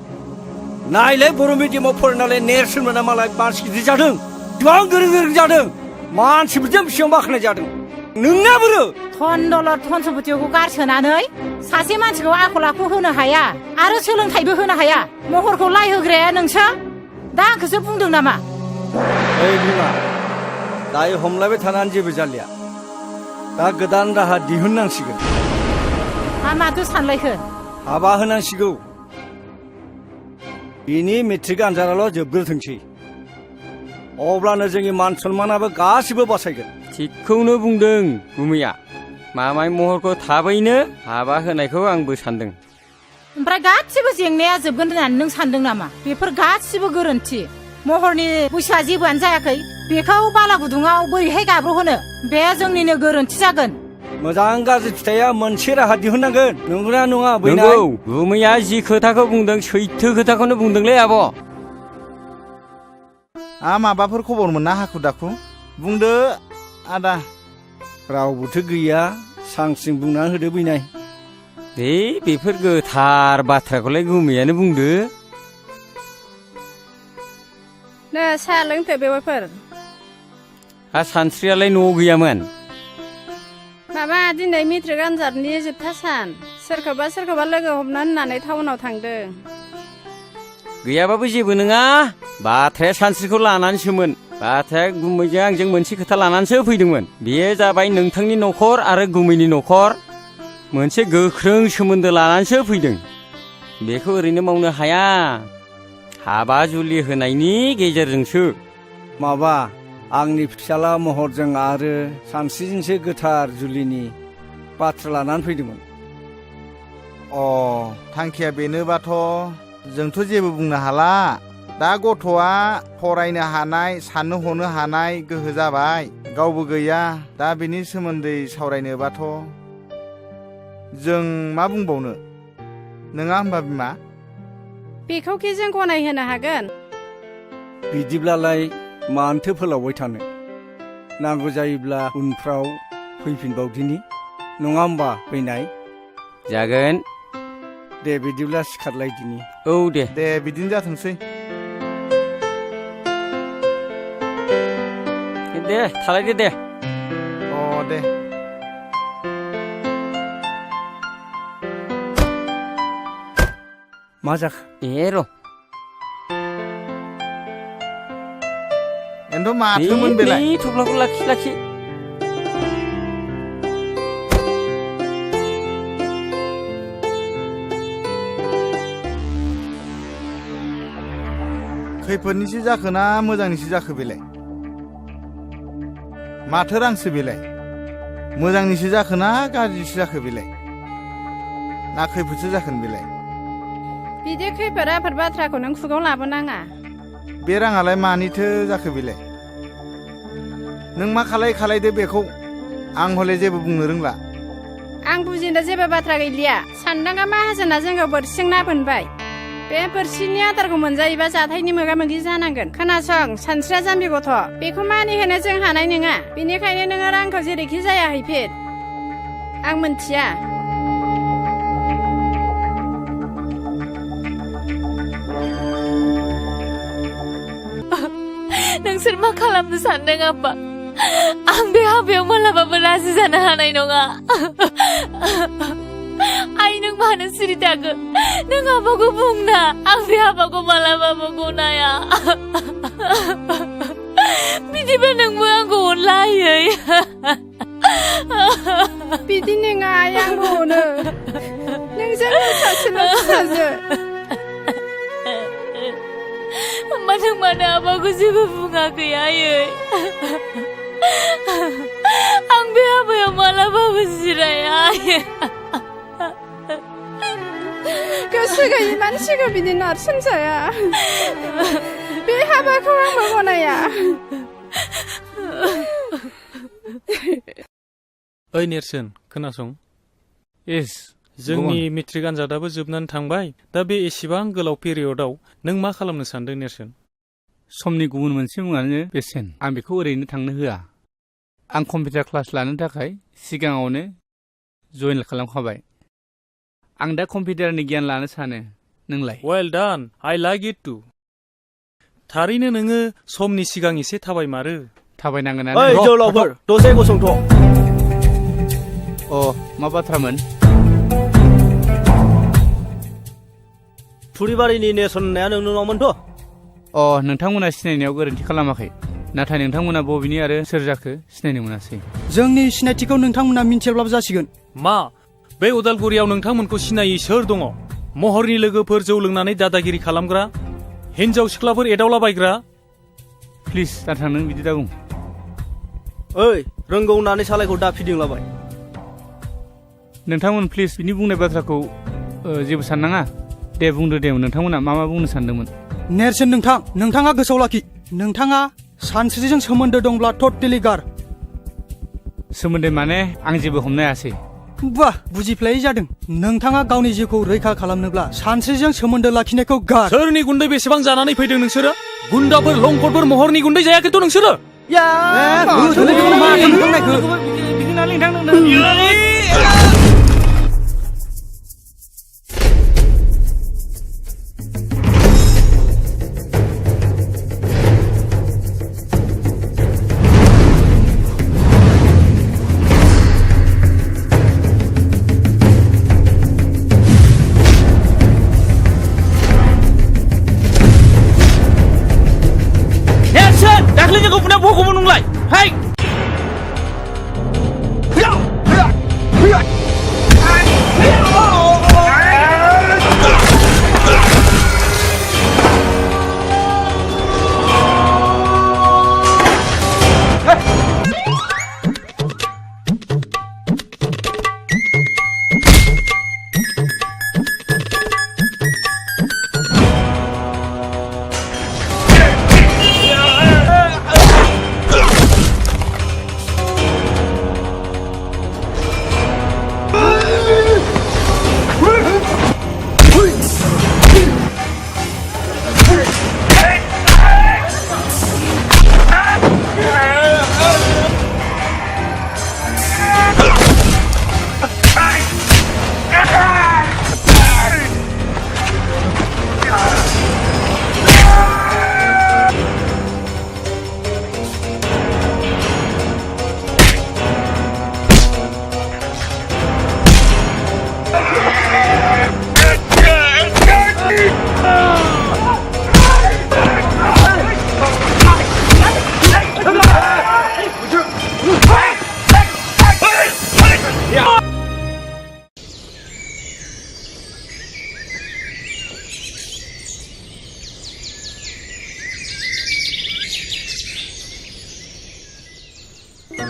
S5: नायलाय बर' मिडियामाव फरायनानै नेरसोन मोना मालाय मानसि गिदिर जादों गोबां गोरों गोरों जादों मानसिफोरजों बेसेबां बाख्नाय जादों नोंना बोरो
S6: धनदौलत धन सम्पतिखौ गारसोनानै सासे मानसिखौ आखल आखु होनो हाया आरो सोलोंथाइबो होनो हाया महरखौ लायहोग्राया नोंसो दा आंखौसो बुंदों नामा
S5: ओइ बिमा दायो हमलायबाय थानानै जेबो जालिया दा गोदान राहा दिहुननांसिगोन
S6: माथो सानलायखो
S5: हाबा होनांसिगौ बिनि मेट्रिक आनजादाल' जोबग्रोथोंसै अब्लानो जोंनि मान सन्मानाबो गासिबो बासायगोन
S8: थिगखौनो बुंदों गुमैया मामाय महरखौ थाबैनो हाबा होनायखौ आंबो सानदों
S6: ओमफ्राय गासिबो जेंनाया जोबगोन होननानै नों सानदों नामा बेफोर गासिबो गोरोन्थि महरनि बैसोआ जेबोआनो जायाखै बेखौ बाला गुदुङाव बोरैहाय गाब्र'होनो बे जोंनिनो गोरोन्थि जागोन
S5: मोजां गाज्रि फिथाइया मोनसे राहा दिहुननांगोन नंगौना नङा बैनाय
S8: नंगौ गुमैया जि खोथाखौ बुंदों सैथो खोथाखौनो बुंदोंलै आब'
S7: माबाफोर खबर मोनना हाखु दाखु बुंदो आदा
S5: रावबोथ' गैया सांसिं बुंनानै होदो बैनाय
S8: बेफोर गोथार बाथ्राखौलाय गुमैयानो बुंदो
S9: नो साहा लोंथो बेवाइफोर
S8: सानस्रियालाय न'आव गैयामोन
S9: माबा दिनै मेट्रिक आनजादनि जोबथा सान सोरखौबा लोगो हमनो होननानै टाउनाव थांदों
S8: गैयाबाबो जेबो नङा बाथ्राया सानस्रिखौ लानानैसोमोन बाथ्राया गुमैजों आंजों मोनसे खोथा लानानैसो फैदोंमोन बेयो जाबाय नोंथांनि न'खर आरो गुमैनि न'खर मोनसे गोख्रों सोमोन्दो लानानैसो फैदों बेखौ ओरैनो मावनो हाया हाबा जुलि होनायनि गेजेरजोंसो
S5: माबा आंनि फिसाला महरजों आरो सानस्रिजोंसो गोथार जुलिनि बाथ्रा लानानै फैदोंमोन
S7: थांखिया बेनोबाथ' जोंथ' जेबो बुंनो हाला दा गथ'आ फरायनो हानाय साननो हनो हानाय गोहो जाबाय गावबो गैया दा बेनि सोमोन्दै सावरायनोबाथ' जों मा बुंबावनो नङा होमबा बिमा
S9: बेखौखि जों गनायहोनो हागोन
S5: बिदिब्लालाय मानोथो फोलावबाय थानो नांगौ जायोब्ला उनफ्राव फैफिनबावदिनि नङा होमबा फैनाय
S8: जागोन
S5: दे बिदिब्ला सिखारलायदिनि
S8: औ दे
S7: बिदिनो जाथोंसै
S8: दे थालायदो दे
S7: दे
S5: मा जाखो
S8: र'
S7: एन्थ' माथोमोन बेलाय
S8: थफ्लाखौ लाखि
S7: खैफोदनिसो जाखो ना मोजांनिसो जाखो बेलाय माथो रांसो बेलाय मोजांनिसो जाखो ना गाज्रिसो जाखो बेलाय ना खैफोदसो जाखोन बेलाय
S9: बिदि खैफोद आफोद बाथ्राखौ नों खुगाव लाबोनाङा
S7: बे राङालाय मानिथो जाखो बेलाय नों मा खालायदो बेखौ आं हले जेबो बुंनो रोंला
S9: आं बुजिनो जेबो बाथ्रा गैलिया सानदांगा माहाजोना जोंखौ बोरसिजों ना बोनबाय बे बोरसिनि आदारखौ मोनजायोबा जाथायनि मोगा मोगि जानांगोन खोनासं सानस्रिया जाम्बि गथ' बेखौ मानिहोनो जों हानाय नङा बेनिखायनो नोङो रांखौ जेरैखि जाया हैफिन आं मोनथिया
S10: नोंसोर मा खालामनो सानदों आब्बा आं बे हाबायाव मालाबाबो राजि जानो हानाय नङा आइ नों मानो सिरि थाखो नों आबाखौ बुंना आं बे हाबाखौ मालाबाबो गनाया बिदिबा नोंबो आंखौ अनलायै
S9: बिदि नङा आइ आंबो अनो नों जोंनि सासेल' फिसाजो
S10: होमबा नों मानो आबाखौ जेबो बुङाखै आयै आं बे हाबायाव मालाबाबो जिराया आयै
S9: गोसो गैयि मानसिखौ बिदि नारसोमजाया बे हाबाखौ आंबो गनाया
S4: ओइ नेरसोन खोनासं जोंनि मेट्रिक आनजादाबो जोबनानै थांबाय दा बे एसेबां गोलाव पिरियडआव नों मा खालामनो सानदों नेरसोन
S2: समनि गुबुन मोनसे मुङानो बेसेन आं बेखौ ओरैनो थांनो होआ आं कम्पिउटार क्लास लानो थाखाय सिगाङावनो जइन खालामखाबाय आं दा कम्पिउटारनि गियान लानो सानो नोंलाय
S4: well done I like it too थारैनो नोङो समनि सिगां एसे थाबायमारो
S2: थाबायनांगोन
S16: ओइ जोलावफोर दसे गसंथ'
S2: मा बाथ्रामोन
S16: थुरिबारिनि नेरसोन होननाया नोंनावमोनथ'
S2: नोंथांमोना सिनायनायाव गोरोन्थि खालामाखै नाथाय नोंथांमोना बबेनि आरो सोर जाखो सिनायनो मोनासै
S21: जोंनि सिनायथिखौ नोंथांमोना मिन्थियाब्लाबो जासिगोन
S4: मा बे उदालगुरियाव नोंथांमोनखौ सिनायै सोर दङ महरनि लोगोफोर जौ लोंनानै दादागिरि खालामग्रा हिन्जाव सिख्लाफोर एदावलाबायग्रा
S2: प्लिज दाथा नों बिदि दाबुं
S16: ओइ रोंगौ होननानै सालायखौ दाफिदिंलाबाय
S2: नोंथांमोन प्लिज बिनि बुंनाय बाथ्राखौ जेबो साननाङा दे बुंदो दे नोंथांमोना मा बुंनो सानदोंमोन
S21: नेरसोन नोंथां नोंथाङा गोसोआव लाखि नोंथाङा सानस्रिजों सोमोन्दो दंब्ला टटेलि गार
S2: सोमोन्दै माने आं जेबो हमनो हायासै
S21: बाह बुजिफ्लायै जादों नोंथाङा गावनि जिउखौ रैखा खालामनोब्ला सानस्रिजों सोमोन्दो लाखिनायखौ गार
S4: सोरनि गुन्दै बेसेबां जानानै फैदों नोंसोरो गुन्दाफोर लंफोरफोर महरनि गुन्दै जायाखैथ' नोंसोरो दाख्लै जोंखौ बुनाया बखौमोन नंलाय हाय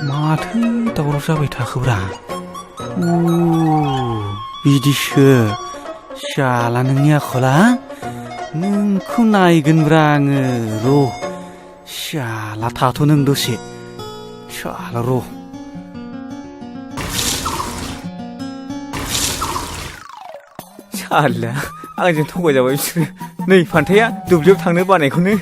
S1: माथो दावराव जाबाय थाखोब्रा बिदिसो शाला नोंनि आखला नोंखौ नायगोनब्रा आङो र' शाला थाथ' नों दसे शाला र' शाला आंजों थगायजाबाय बिसोरो नै फान्थाया दुब्लियाव थांनो बानायखौनो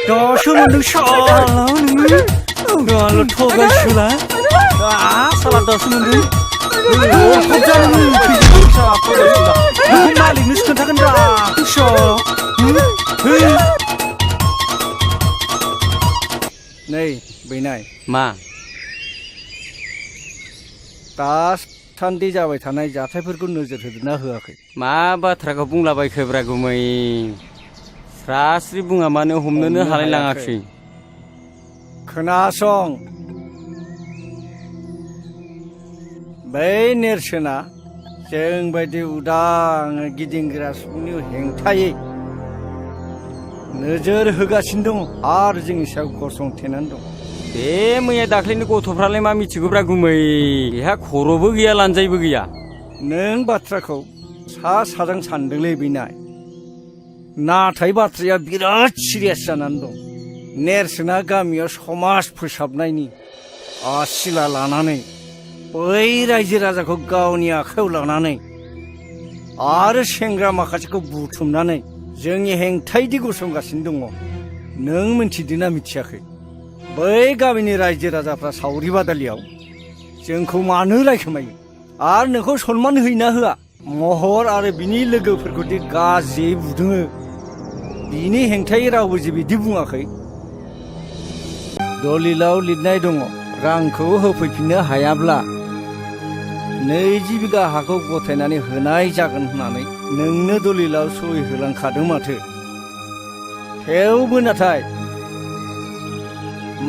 S1: दासो मोनदों शाला नोङो गाल थगायसोला साला दासो मोनदों मालिकनोसो खोन्थागोन रा नै बैनाय
S8: मा
S1: दासान्दि जाबाय थानाय जाथायफोरखौ नोजोर होदोंना होआखै
S8: मा बाथ्राखौ बुंलाबायखोब्रा गुमै स्रास्रि बुङा मानो हमनोनो हालाय लाङाखै
S1: खोनासं बै नेरसोना जों बायदि उदां गिदिंग्रा सुबुंनि हेंथायै नोजोर होगासिनो दङ आरो जोंनि सायाव गसंथेनानै दं
S8: बे मैया दाख्लैनि गथ'फ्रालाय मा मिथिगौब्रा गुमै बेहा खर'बो गैया लानजायबो गैया
S1: नों बाथ्राखौ सा साजों सानदोंलै बैनाय नाथाय बाथ्राया बिराद सिरियास जानानै दं नेरसोना गामियाव समाज फोसाबनायनि आसिला लानानै बै रायजो राजाखौ गावनि आखायाव लानानै आरो सेंग्रा माखासेखौ बुथुमनानै जोंनि हेंथायदि गसंगासिनो दङ नों मिथिदोंना मिथियाखै बै गामिनि रायजो राजाफ्रा सावरि बादालियाव जोंखौ मानो रायखोमायो आरो नोंखौ सनमान होयोना होआ महर आरो बिनि लोगोफोरखौदि गाज्रि बुदोङो बिनि हेंथायै रावबो जे बिदि बुङाखै दलिलाव लिरनाय दङ
S5: रांखौ होफैफिननो हायाब्ला 20 बिगा हाखौ गथायनानै होनाय जागोन होननानै नोंनो दलिलाव सहि होलांखादों माथो। थेवबो नाथाय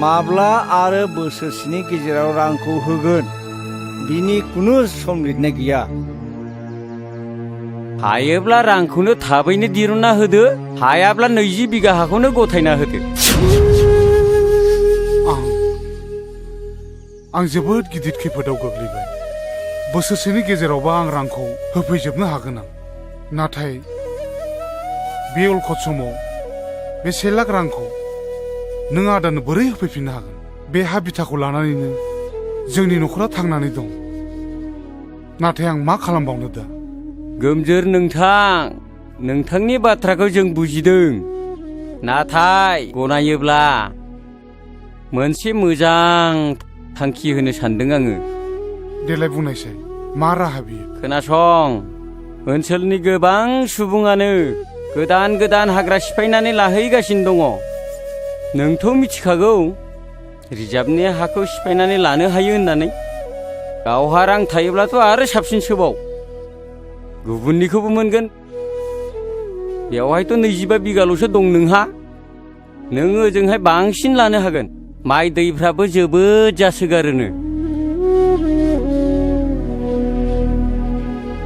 S5: माब्ला आरो बोसोरसेनि गेजेराव रांखौ होगोन बिनि खुनु सम लिरनाय गैया।
S8: हायोब्ला रांखौनो थाबैनो दिरुनना होदो, हायाब्ला 20 बिगा हाखौनो गथायना होदो।
S14: आं जोबोद गिदिर खैफोदाव गोग्लैबाय। बोसोरसेनि गेजेरावबा आं रांखौ होफैजोबनो हागोन आं, नाथाय बे अलखद समाव बे 1 लाख रांखौ नों आदानो बोरै होफैफिननो हागोन? बे हा बिथाखौ लानानैनो जोंनि न'खरा थांनानै दं, नाथाय आं मा खालामबावनो दा?
S8: गोमजोर नोंथां, नोंथांनि बाथ्राखौ जों बुजिदों, नाथाय गनायोब्ला मोनसे मोजां थांखि होनो सानदों आङो।
S14: देलाय बुंनायसाय, मा राहा बियो?
S8: खोनासं, ओनसोलनि गोबां सुबुङानो गोदान गोदान हाग्रा सिफायनानै लाहैगासिनो दङ। नोंथ' मिथिखागौ रिजार्भनि हाखौ सिफायनानै लानो हायो होननानै। गावहा रां थायोब्लाथ' आरो साबसिनसोबाव, गुबुननिखौबो मोनगोन। बेवहायथ' 25 बिगाल'सो दं नोंहा, नों ओजोंहाय बांसिन लानो हागोन। माइ दैफ्राबो जोबोद जासोगारोनो।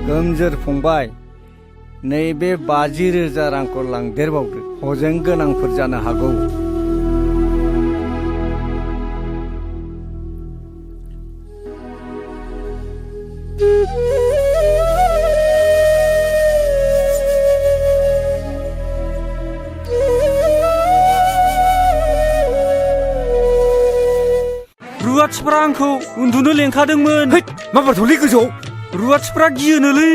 S5: गोमजोर फंबाय, नैबे 50,000 रांखौ लांदेरबावदो, हजों गोनांफोर जानो हागौ।
S4: रुवाथिफ्रा आंखौ उन्दुनो लेंखादोंमोन।
S5: मा बाथौलै गोजौ?
S4: रुवाथिफ्रा गियोनोलै।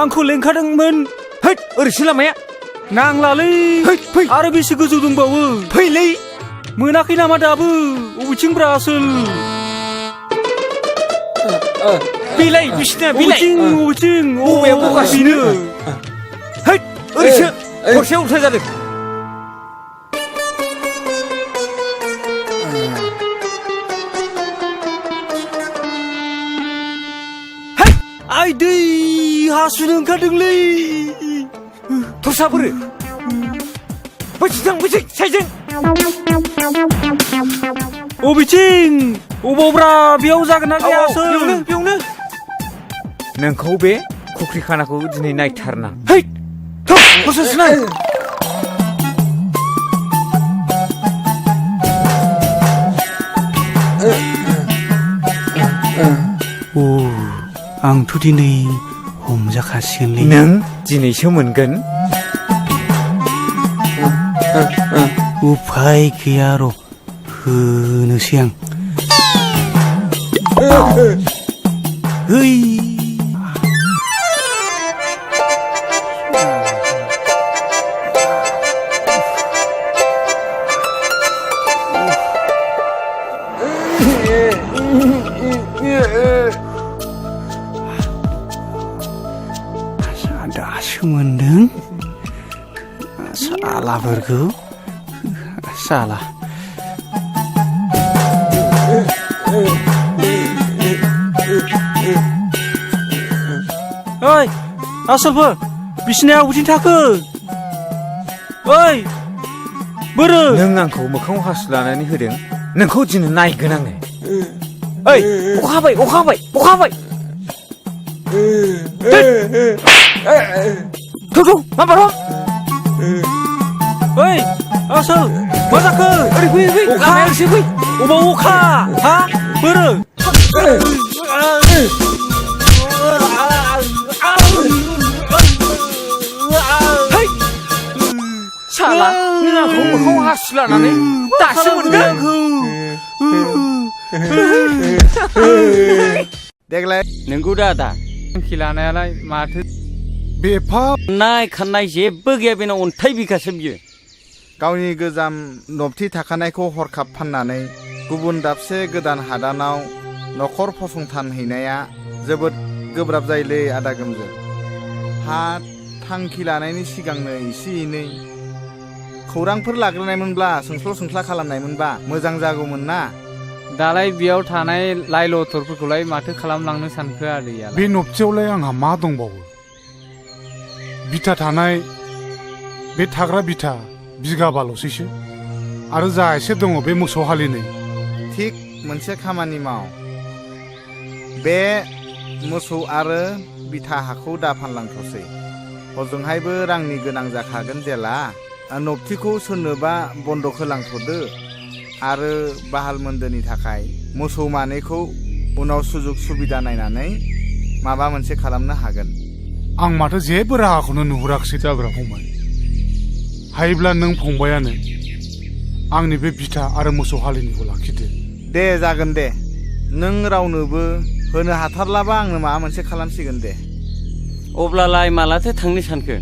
S4: आंखौ लेंखादोंमोन।
S5: ओरैसो लामाया।
S4: नांलालै, आरो बेसे गोजौ दंबावो?
S5: फैलै।
S4: मोनाखै नामा दाबो? अबेथिंब्रा आसोल?
S5: बिलाइ बिसिना बिलाइ।
S4: अबेथिं?
S5: बबेयाव बगासिनो? ओरैसो हरसे उल्था जादों।
S4: आइ दै हासुनो ओंखारदोंलै।
S5: थसाबोरो बैसै साइजों।
S4: अबेथिं? अबावब्रा? बेयाव जागोन ना गैया?
S5: बेयावनो।
S12: नोंखौ बे खुख्रि खानाखौ दिनै नायथारना।
S22: आंथ' दिनै हमजाखासिगोनलै।
S12: नों दिनैसो मोनगोन।
S22: उफाय गैया, र' होनोसै आं। दासो मोनदों सालाफोरखौ। साला
S4: ओइ आसोलफोर, बिसिनाया अबेथिं थाखो? ओइ बोरो?
S12: नों आंखौ मोखाङाव हासु लानानै होदों, नोंखौ दिनै नायगोन आङो। ओइ अखा हाबाय।
S4: मा बार'? ओइ आसोल, मा जाखो?
S12: ओरै फै।
S4: अखा एसे फै। अबाव अखा? हा बोरो?
S12: साला, नों आंखौ मोखाङाव हासु लानानै दासो मोनगोन।
S7: देग्लाय
S8: नोंगौ दा आदा?
S2: थांखि लानायालाय माथो?
S8: खाननाय जेबो गैया बेनाव, अन्थाइ बिखासो बियो।
S7: गावनि गोजाम नबथि थाखानायखौ हरखाब फाननानै गुबुन दाबसे गोदान हादानाव न'खर फसंथान हैनाया जोबोद गोब्राब जायोलै आदा गोमजोर। हा थांखि लानायनि सिगांनो एसे एनै खौरांफोर लाग्रोनायमोनब्ला, सोंस्ल' सोंस्ला खालामनायमोनबा मोजां जागौमोन ना।
S2: दालाय बेयाव थानाय लाइ लथरफोरखौलाय माथो खालामलांनो सानखो आदैयालाय?
S14: बे नबथियावलाय आंहा मा दंबावो? बिथा थानाय बे थाग्रा बिथा बिगाबाल'सैसो आरो जा एसे दङ बे मोसौ हालिनै।
S7: थिक मोनसे खामानि माव, बे मोसौ आरो बिथा हाखौ दा फानलांथ'सै। हजोंहायबो रांनि गोनां जाखागोन जेला। नबथिखौ सोरनोबा बन्दक होलांथ'दो आरो बाहाल मोन्दोनि थाखाय मोसौ मानैखौ उनाव सुजुग सुबिदा नायनानै माबा मोनसे खालामनो हागोन।
S14: आं माथो जेबो राहाखौनो नुहुराखिसै जाब्रा फंबाय। हायोब्ला नों फंबायानो आंनि बे बिथा आरो मोसौ हालिनिखौ लाखिदो।
S7: दे जागोन दे, नों रावनोबो होनो हाथारलाबा आंनो माबा मोनसे खालामसिगोन दे।
S8: अब्लालाय मालाथो थांनो सानखो?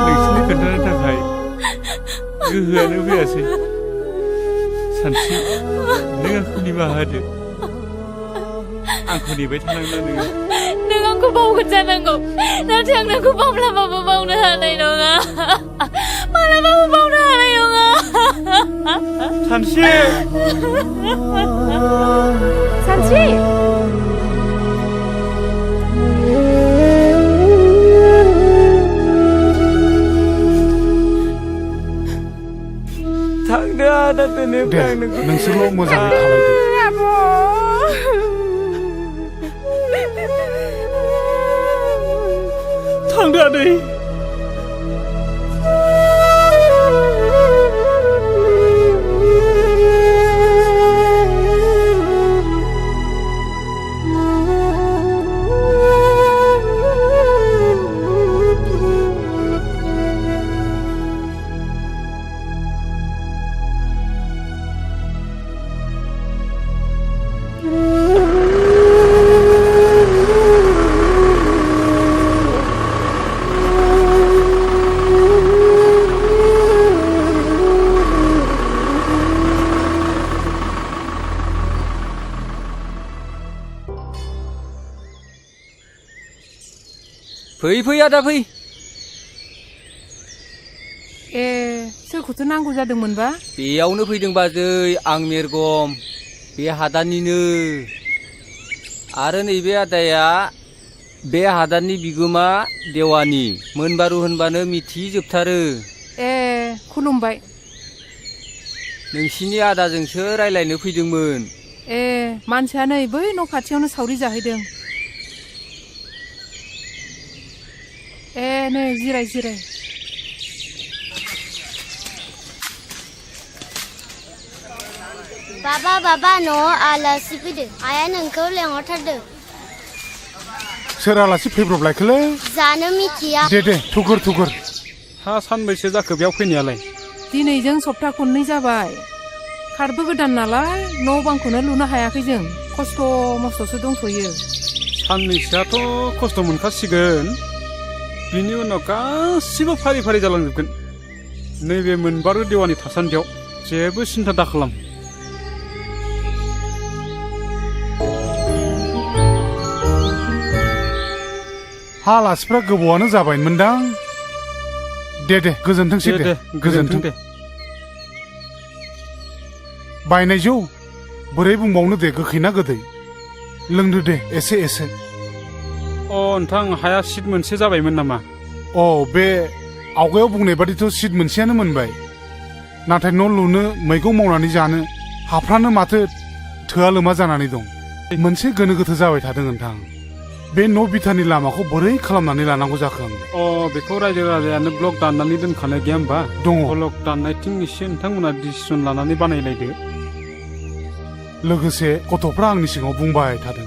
S2: नोंसोरनि खोन्थानो थाखाय गोहोआनो फैयासै। सानस्रि, नों आंखौ निमाहा होदो। आंखौ नेबाय थानांगौ नोङो।
S10: नों आंखौ बावगोन जानांगौ, नाथाय आं नोंखौ माब्लाबाबो बावनो हानाय नङा। माब्लाबाबो बावनो हानाय नङा।
S2: सानस्रि!
S10: सानस्रि!
S8: थांदो आदा दोनोब्ला
S14: नोंसोरल' मोजाङै थालायदो।
S4: थांदो आदै।
S8: फै फै आदा फै।
S6: ए, सोरखौथो नांगौ जादोंमोनबा?
S8: बेयावनो फैदों बाजै, आं मेरगम, बे हादाननिनो। आरो नैबे आदाया बे हादाननि बिगोमा देवानि। मोनबारु होनबानो मिथिजोबथारो।
S6: ए, खुलुमबाय।
S8: नोंसिनि आदाजोंसो रायलायनो फैदोंमोन।
S6: ए, मानसिया नै बै न' खाथियावनो सावरि जाहैदों। ए, नै जिराय जिराय।
S11: बाबा न'आव आलासि फैदों, आइया नोंखौ लेंहरथारदों।
S14: सोर आलासि फैब्रबलायखोलै?
S11: जानो मिथिया।
S14: दे थुगुर।
S4: हा सानबैसे जाखो बेयाव फैनायालाय?
S6: दिनैजों सप्ता खननै जाबाय। खारबो गोदान नालाय न' बांखौनो लुनो हायाखै जों। खस्थ' मस्थ'सो दंथ'यो।
S4: साननैसोआथ' खस्थ' मोनखासिगोन। बिनि उनाव गासिबो फारि फारि जालांजोबगोन। नैबे मोनबारु देवानि थासान्दियाव जेबो सिन्था दाखालाम।
S14: हा आलासिफ्रा गोबावानो जाबायमोनदां। दे गोजोनथोंसै दे। गोजोनथों दे। बायनाय जौ बोरै बुंबावनो दे गोखै ना गोदै लोंदो दे एसे एसे
S4: अ नोंथां हाया सिट मोनसे जाबायमोन नामा
S14: अ बे आवगायाव बुंनाय बादिथ' सिट मोनसेयानो मोनबाय नाथाय न' लुनो मैगं मावनानै जानो हाफ्रानो माथो थोआ लोमा जानानै दं मोनसे गोनो गोथो जाबाय थादों नोंथां बे न' बिथानि लामाखौ बोरै खालामनानै लानांगौ जाखो आं
S4: अ बेखौ रायजो राजायानो ब्लक दाननानै दोनखानाय गैया होमबा
S14: दङ
S4: ब्लक दाननायथिं एसे नोंथांमोना डिसिसन लानानै बानायलायदो
S14: लोगोसे गथ'फ्रा आंनि सिगाङाव बुंबाय थादों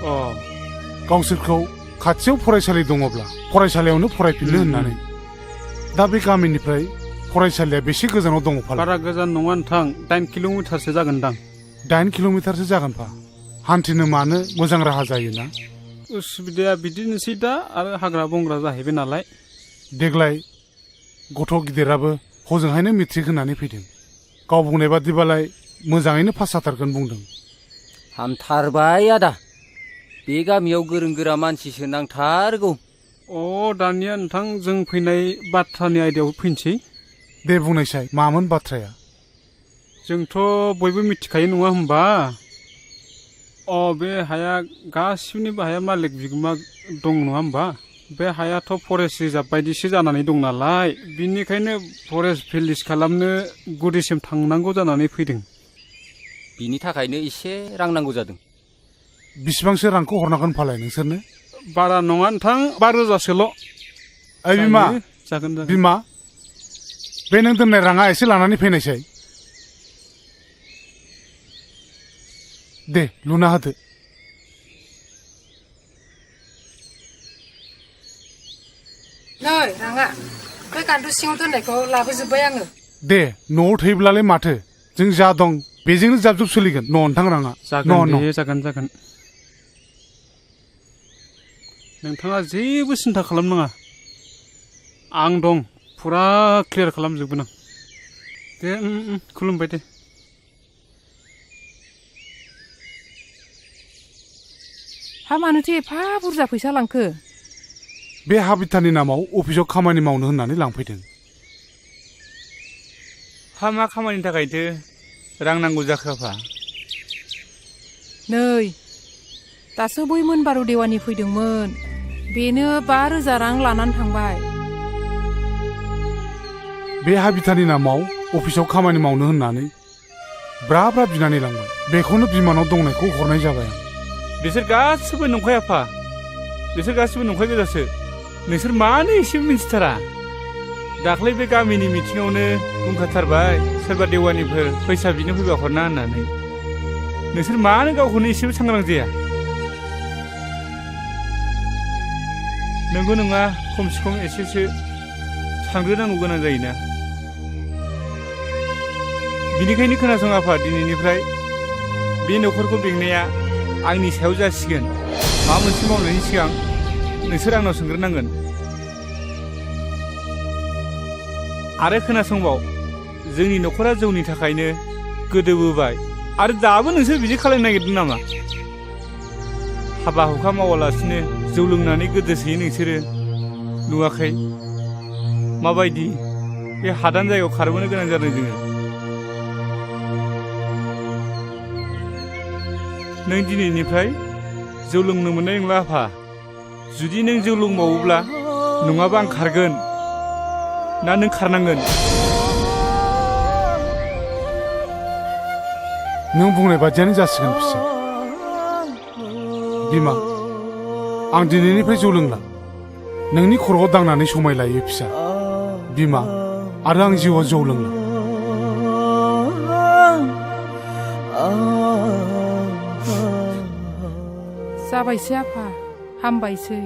S14: गावसोरखौ खाथियाव फरायसालि दङब्ला फरायसालियावनो फरायफिननो होननानै दा बे गामिनिफ्राय फरायसालिया बेसे गोजानाव दङ फालाय
S4: बारा गोजान नङा नोंथां 8 किल'मिटारसो जागोनदां
S14: 8 किल'मिटारसो जागोनफा हान्थिनो मानो मोजां राहा जायोना
S4: उसुबिदाया बिदिनोसै दा आरो हाग्रा बंग्रा जाहैबाय नालाय
S14: देग्लाय गथ' गिदिराबो हजोंहायनो मेट्रिक होनानै फैदों गाव बुंनाय बादिबालाय मोजाङैनो पास जाथारगोन बुंदों
S8: हामथारबाय आदा बे गामियाव गोरों गोरा मानसिसो नांथारगौ
S4: अ दानिया नोंथां जों फैनाय बाथ्रानि आयदायाव फैनोसै
S14: दे बुंनायसाय मामोन बाथ्राया
S4: जोंथ' बयबो मिथिखायो नङा होमबा अ बे हाया गासिबनिबो हाया मालिक बिगोमा दं नङा होमबा बे हायाथ' फरेस्ट रिजार्भ बायदिसो जानानै दं नालाय बिनिखायनो फरेस्ट भिलेज खालामनो गुदिसिम थांनांगौ जानानै फैदों
S8: बिनि थाखायनो एसे रां नांगौ जादों
S14: बिसिबांसो रांखौ हरनांगोन फालाय नोंसोरनो
S4: बारा नङा नोंथां 5,000सोल'
S14: ओइ बिमा
S4: जागोन
S14: बिमा बे नों दोननाय राङा एसे लानानै फैनायसाय दे लुना होदो
S13: नै राङा बे गान्दु सिङाव दोननायखौ लाबोजोब्बाय आङो
S14: दे न'आव थैब्लालाय माथो जों जा दं बेजोंनो जाब जुब सोलिगोन न' नोंथां राङा
S4: जागोन नोंथाङा जेबो सिन्था खालामनाङा आं दं फुरा क्लियार खालामजोबगोन आं दे खुलुमबाय दे
S13: हा मानोथो एफा बुरजा फैसा लांखो
S14: बे हा बिथानि नामाव अफिसाव खामानि मावनो होननानै लांफैदों
S2: हा मा खामानिनि थाखायथो रां नांगौ जाखो आफा
S13: नै दासो बै मोनबारु देवानि फैदोंमोन बेनो 5,000 रां लानानै थांबाय
S14: बे हा बिथानि नामाव अफिसाव खामानि मावनो होननानै ब्रा ब्रा बिनानै लांबाय बेखौनो बिमानाव दंनायखौ हरनाय जाबाय आं
S2: बिसोर गासिबो नंखाय आफा बिसोर गासिबो नंखाय गोजासो नोंसोर मानो एसेबो मिन्थिथारा दाख्लै बे गामिनि मिथिङावनो बुंखाथारबाय सोरबा देवानिफोर फैसा बिनो फैबा हरना होननानै नोंसोर मानो गावखौनो एसेबो सांग्रां जाया नंगौ नङा खमसे खम एसेसो सानग्रोनांगौ गोनां जायोना बिनिखायनो खोनासं आफा दिनैनिफ्राय बे न'खरखौ बेंनाया आंनि सायाव जासिगोन माबा मोनसे मावनायनि सिगां नोंसोर आंनाव सोंग्रोनांगोन आरो खोनासंबाव जोंनि न'खरा जौनि थाखायनो गोदोबोबाय आरो दाबो नोंसोर बिदि खालामनो नागिरदों नामा हाबा हुखा मावालासिनो जौ लोंनानै गोदोसोयो नोंसोरो नुवाखै माबायदि बे हादान जायगायाव खारबोनो गोनां जादों जोङो नों दिनैनिफ्राय जौ लोंनो मोननाय नंला आफा जुदि नों जौ लोंबावोब्ला नङाबा आं खारगोन ना नों खारनांगोन
S14: नों बुंनाय बादियानो जासिगोन फिसा बिमा आं दिनैनिफ्राय जौ लोंला नोंनि खर'आव दांनानै समाय लायो फिसा बिमा आरो आं जिउआव जौ लोंला
S13: जाबायसै आफा हामबायसै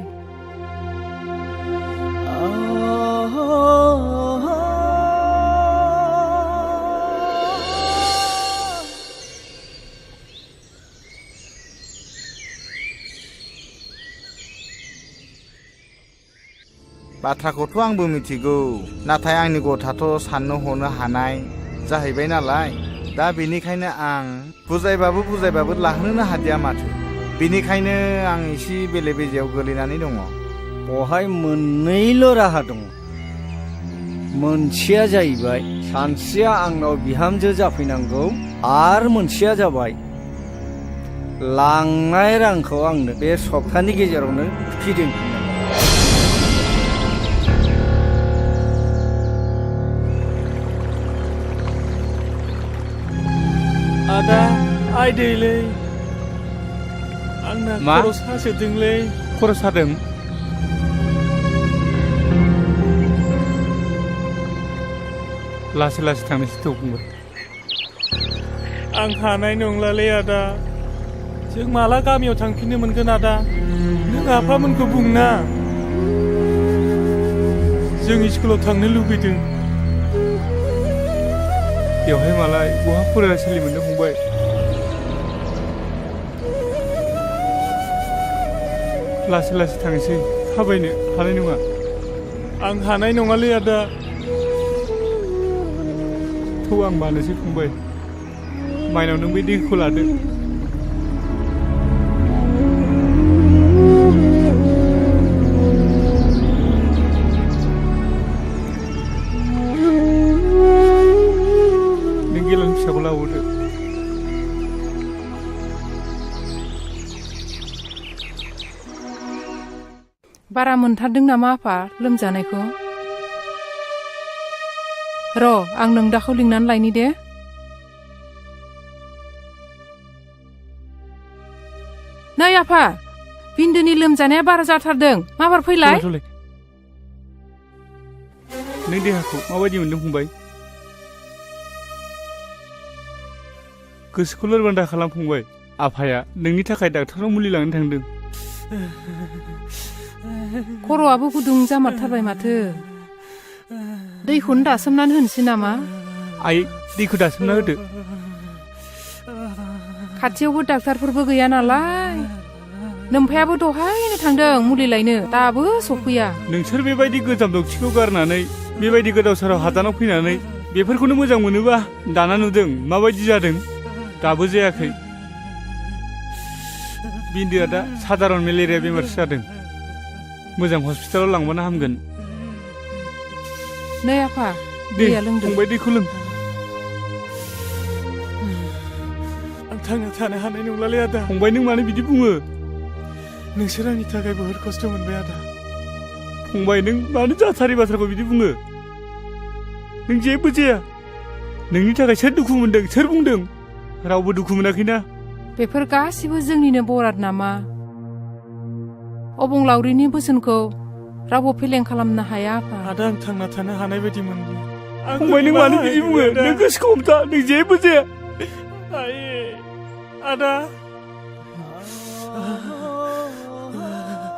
S12: बाथ्राखौथ' आंबो मिथिगौ नाथाय आंनि गथ'आथ' साननो हनो हानाय जाहैबाय नालाय दा बेनिखायनो आं बुजायबाबो लाहोनो हादिया माथो बेनिखायनो आं एसे बेले बेजेयाव गोलैनानै दङ
S5: बहाय मोननैल' राहा दङ मोनसेया जाहैबाय सानस्रिया आंनाव बिहामजो जाफैनांगौ आरो मोनसेया जाबाय लांनाय रांखौ आंनो बे सप्तानि गेजेरावनो फिदिंफिननांगौ।
S15: आदा आयदैलै आंना
S2: मा?
S15: खर' सासोदोंलै।
S2: खर' सादों? लासै लासै थांनोसै थौ फंबाय।
S15: आं हानाय नंलालै आदा। जों माला गामियाव थांफिननो मोनगोन आदा? नों आफामोनखौ बुंना। जों स्कुलाव थांनो लुबैदों।
S2: बेवहाय मालाय बहा फरायसालि मोननो फंबाय। लासै लासै थांसै, थाबायनो हानाय नङा।
S15: आं हानाय नङालै आदा।
S2: थौ आं मानोसै फंबाय। माइनाव नों बे दैखौ लादो। नों गेलन फिसाखौ लाबोदो।
S13: बारा मोनथारदों नामा आफा लोमजानायखौ? र' आं नोंदाखौ लिंनानै लायनि दे। नै आफा, बिन्दोनि लोमजानाया बारा जाथारदों। माबार फैलाय।
S2: नों देहाखौ माबायदि मोनदों फंबाय? गोसोखौ लोरबां दा खालाम फंबाय। आफाया नोंनि थाखाय डाक्टारनाव मुलि लांनो थांदों।
S13: खर'आबो गुदुं जामारथारबाय माथो। दैखौनो दासोमनानै होनोसै नामा?
S2: आइ, दैखौ दासोमना होदो।
S13: खाथियावबो डाक्टारफोरबो गैया नालाय। नोमफायाबो दहायनो थांदों मुलि लायनो, दाबो सफैया।
S2: नोंसोर बेबायदि गोजाम दक्थिखौ गारनानै बेबायदि गोदाव सोराव हादानाव फैनानै बेफोरखौनो मोजां मोनोबा दाना नुदों माबायदि जादों। दाबो जायाखै। बिन्दोआ दा साधारन मेलेरिया बेमारसो जादों। मोजां हस्पिटालाव लांबानो हामगोन।
S13: नै आफा, दैया लोंदो।
S2: फंबाय दैखौ लों।
S15: आं थांना थानो हानाय नंलालै आदा।
S2: फंबाय नों मानो बिदि बुङो?
S15: नोंसोर आंनि थाखाय बहुद खस्थ' मोनबाय आदा।
S2: फंबाय नों मानो जाथारै बाथ्राखौ बिदि बुङो? नों जेबो जाया। नोंनि थाखाय सोर दुखु मोनदों? सोर बुंदों? रावबो दुखु मोनाखैना।
S13: बेफोर गासिबो जोंनिनो बराद नामा? अबंलावरिनि बोसोनखौ रावबो फेलें खालामनो हाया आफा।
S15: आदा आं थांना थानो हानाय बायदि मोनबाय।
S2: फंबाय नों मानो बिदि बुङो? नों गोसोखौ हमथा। नों जेबो जाया।
S15: आदा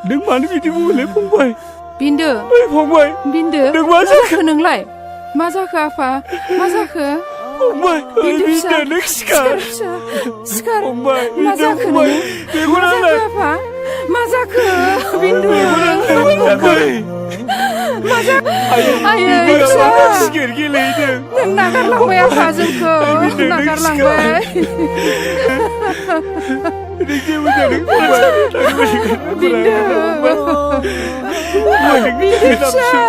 S2: नों मानो बिदि बुङोलै फंबाय?
S13: बिन्दो,
S2: फंबाय,
S13: बिन्दो,
S2: नों मा
S13: जाखो नोंलाय? मा जाखो आफा? मा जाखो?
S2: फंबाय, बिन्दो नों सिखार।
S13: सिखार।
S2: फंबाय,
S13: मा जाखो नों? मा जाखो आफा? मा जाखो? बिन्दु। मा जाखो? आयै फिसा।
S2: सिगार गेलेहैदों।
S13: नों नागारलांबाय आफा जोंखौ। नागारलांबाय।
S2: नों जेबो जादों फंबाय।
S13: बिन्दु। बिन्दु फिसा।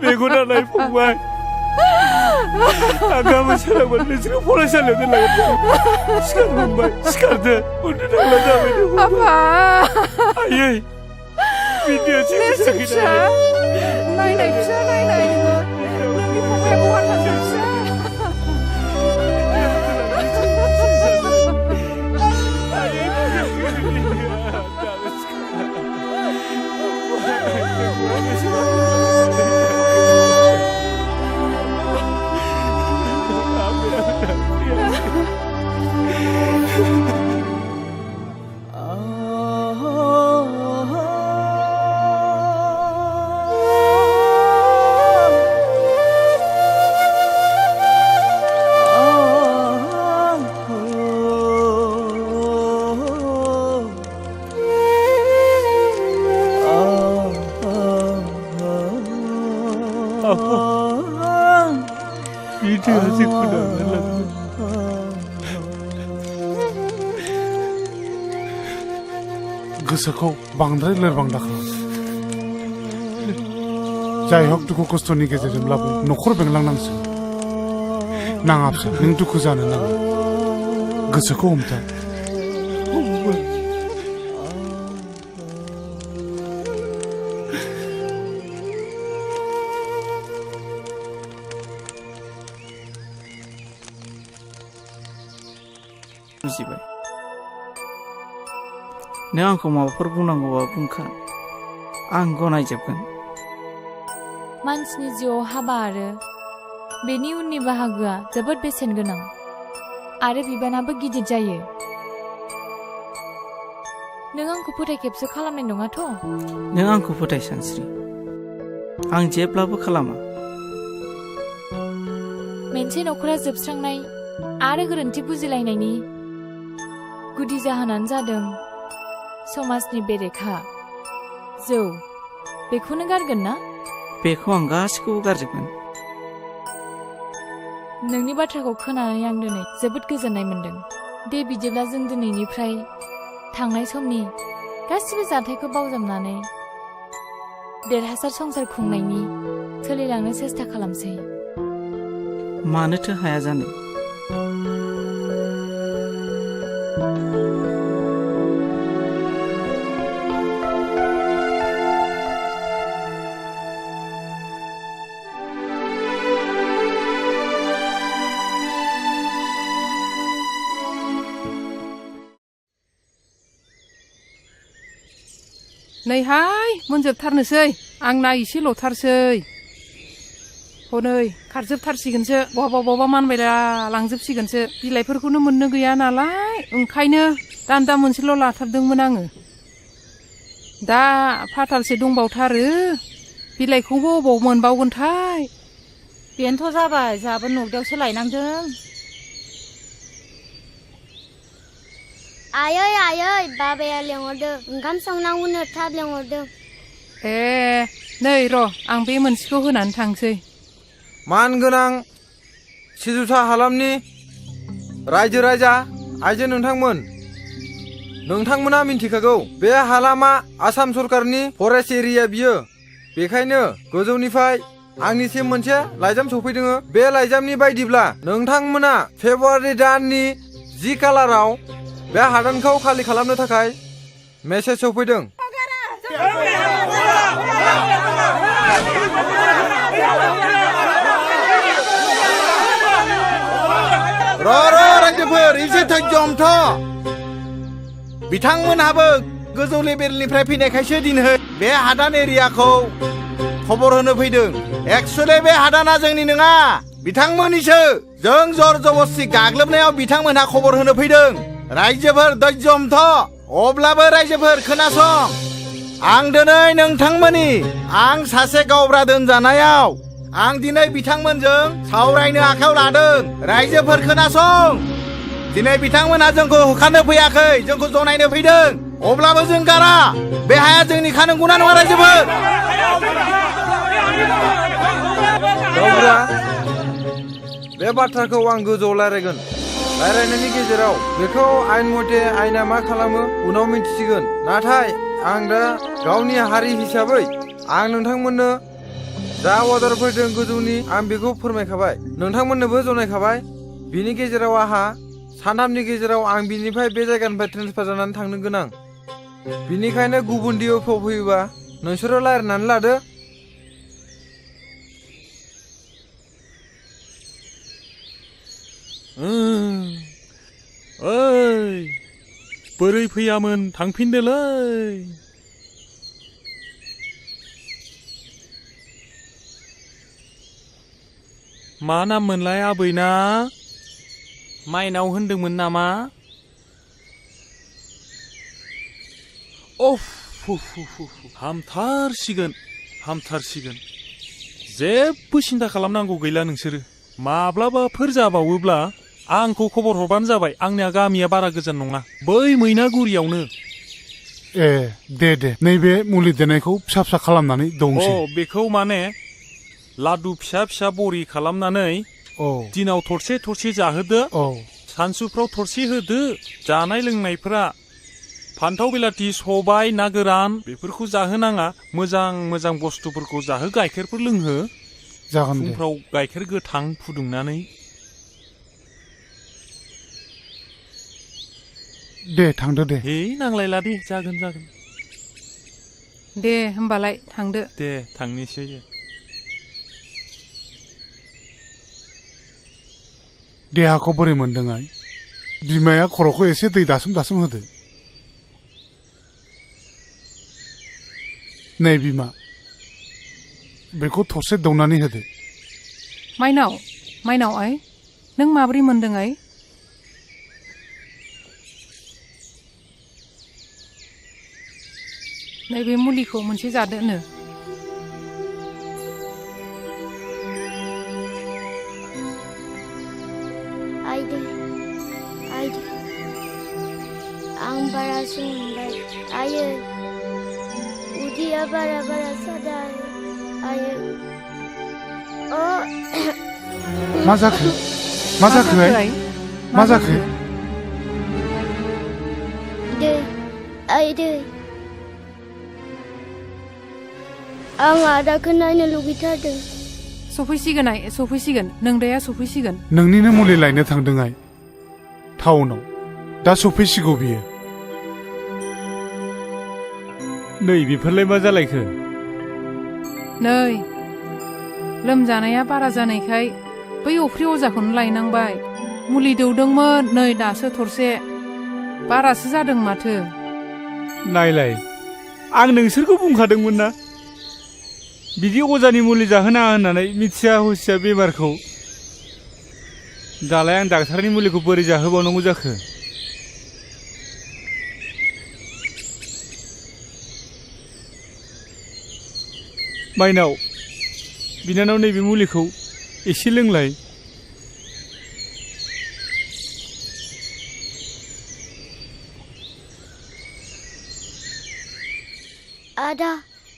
S2: मेगना नाय फंबाय। आं गाबोन सोरांबा नोंसोरखौ फरायसालियाव दोनलांगोन। सिखार फंबाय, सिखारदो। उन्दु थांला जाबाय नों।
S13: आफा।
S2: आयै, बिन्दोआ जेबो जायाखै।
S13: नायनाय फिसा, नायनाय नोङो। नोंनि फंबाया बहा थांदों फिसा?
S14: गोसोखौ बांद्राय लोरबां दाखालाम। जाय हक दुखु खस्थ'नि गेजेरजोंब्लाबो न'खर बेंलांनांसो नाङा फिसा नों दुखु जानो नाङा गोसोखौ हमथा
S1: बुजिबाय नों आंखौ माबाफोर बुंनांगौबा बुंखा आं गनायजोबगोन
S10: मानसिनि जिउआव हाबा आरो बेनि उननि बाहागोआ जोबोद बेसेन गोनां आरो बिबानाबो गिदिर जायो नों आंखौ फोथायखेबसो खालामनाय नङाथ'
S1: नों आंखौ फोथाय सानस्रि आं जेब्लाबो खालामा
S10: मोनसे न'खरा जोबस्रांनाय आरो गोरोन्थि बुजिलायनायनि गुदि जाहोनानो जादों समाजनि बेरेखा जौ बेखौनो गारगोन ना
S1: बेखौ आं गासिखौबो गारजोबगोन
S10: नोंनि बाथ्राखौ खोनानै आं दिनै जोबोद गोजोननाय मोनदों दे बिदिब्ला जों दिनैनिफ्राय थांनाय समनि गासिबो जाथायखौ बावजोबनानै देरहासार संसार खुंनायनि सोलिलांनो सेस्था खालामसै
S1: मानोथो हाया जानो
S13: नैहाय मोनजोबथारनोसै आंना एसेल'थारसै हनै खारजोबथारसिगोनसो बहाबा मानबायला लांजोबसिगोनसो बिलाइफोरखौनो मोननो गैया नालाय ओंखायनो दान्दा मोनसेल' लाथारदोंमोन आङो दा फाथालसे दंबावथारो बिलाइखौबो अबाव मोनबावगोनथाय
S6: बेनोथ' जाबाय जोंहाबो नगदायावसो लायनांदों
S11: आयै आयै बाबाया लेंहरदों ओंखाम संनांगौनो थाब लेंहरदों
S13: ए नै र' आं बे मोनसेखौ होनानै थांसै
S3: मानगोनां सिजुसा हालामनि रायजो राजा आइजो नोंथांमोना मिन्थिखागौ बे हालामा आसाम सरकारनि फरेस्ट एरिया बियो बेखायनो गोजौनिफ्राय आंनिसिम मोनसे लाइजाम सफैदों बे लाइजामनि बायदिब्ला नोंथांमोना फेब्रुवारि दाननि 10 खालाराव बे हादानखौ खालि खालामनो थाखाय मेसेज सफैदों
S12: रायजोफोर एसे धैर्यमथ बिथांमोनहाबो गोजौ लेभेलनिफ्राय फैनायखायसो दिनै बे हादान एरियाखौ खबर होनो फैदों एक्चुअली बे हादाना जोंनि नङा बिथांमोननिसो जों जर जबस्ति गाग्लोबनायाव बिथांमोनहा खबर होनो फैदों रायजोफोर धैर्यमथ अब्लाबो रायजोफोर खोनासं आं दिनै नोंथांमोननि आं सासे गावब्रा दोनजानायाव आं दिनै बिथांमोनजों सावरायनो आखायाव लादों रायजोफोर खोनासं दिनै बिथांमोनहा जोंखौ होखारनो फैयाखै जोंखौ जनायनो फैदों अब्लाबो जों गारा बे हाया जोंनिखा नंगौना नङा रायजोफोर
S3: गावब्रा बे बाथ्राखौ आं गोजौआव रायज्लायगोन रायज्लायनायनि गेजेराव बेखौ आइन मथे आइना मा खालामो उनाव मिन्थिसिगोन नाथाय आं दा गावनि हारि हिसाबै आं नोंथांमोननो जा अर्डार फैदों गोजौनि आं बेखौ फोरमायखाबाय नोंथांमोननोबो जनायखाबाय बिनि गेजेराव आंहा सानथामनि गेजेराव आं बिनिफ्राय बे जायगानिफ्राय ट्रेन्सफार जानानै थांनो गोनां बिनिखायनो गुबुन डिअ'खौ फैयोबा नोंसोरो रायज्लायनानै लादो
S15: ओइ बोरै फैयामोन थांफिनदोलै मा नाम मोनलाय आबैना माइनाव होनदोंमोन नामा अफ हामथारसिगोन जेबो सिन्था खालामनांगौ गैला नोंसोरो माब्लाबाफोर जाबावोब्ला आंखौ खबर हरबानो जाबाय आंनिया गामिया बारा गोजान नङा बै मैनागुरियावनो
S14: ए दे नैबे मुलि देनायखौ फिसा फिसा खालामनानै दंसै
S15: बेखौ माने लादु फिसा बरि खालामनानै दिनाव थरसे जाहोदो सानसुफ्राव थरसे होदो जानाय लोंनायफ्रा फान्थाव बिलाथि सबाय ना गोरान बेफोरखौ जाहोनाङा मोजां मोजां बुस्थुफोरखौ जाहो गाइखेरफोर लोंहो
S14: जागोन दे
S15: फुंफ्राव गाइखेर गोथां फुदुंनानै
S14: दे थांदो दे
S15: हे नांलायला दे जागोन जागोन
S13: दे होमबालाय थांदो
S15: दे थांनोसै
S14: देहाखौ बोरै मोनदों आइ बिमाया खर'खौ एसे दै दासोम दासोम होदो नै बिमा बेखौ थरसे दौनानै होदो
S13: माइनाव आइ नों माबोरै मोनदों आइ नैबे मुलिखौ मोनसे जादोनो
S11: आइदे आं बारासो मोनबाय आयो उदैया बारा सादों आयो
S14: मा जाखो आइ मा जाखो
S11: दै आं आदाखौ नायनो लुगैथारदों
S13: सफैसिगोन नोंदाया सफैसिगोन
S14: नोंनिनो मुलि लायनो थांदों आइ टाउनाव दा सफैसिगौ बियो
S2: नै बेफोरलाय मा जालायखो
S13: नै लोमजानाया बारा जानायखाय बै अफ्रि अजाखौनो लायनांबाय मुलि दौदोंमोन नै दासो थरसे बारासो जादों माथो
S2: नायलाय आं नोंसोरखौ बुंखादोंमोन ना बिदि अजानि मुलि जाहोनाङा होननानै मिथिया हुसिया बेमारखौ दालाय आं डाक्टारनि मुलिखौ बोरै जाहोबावनांगौ जाखो माइनाव बिनानाव नैबे मुलिखौ एसे लोंलाय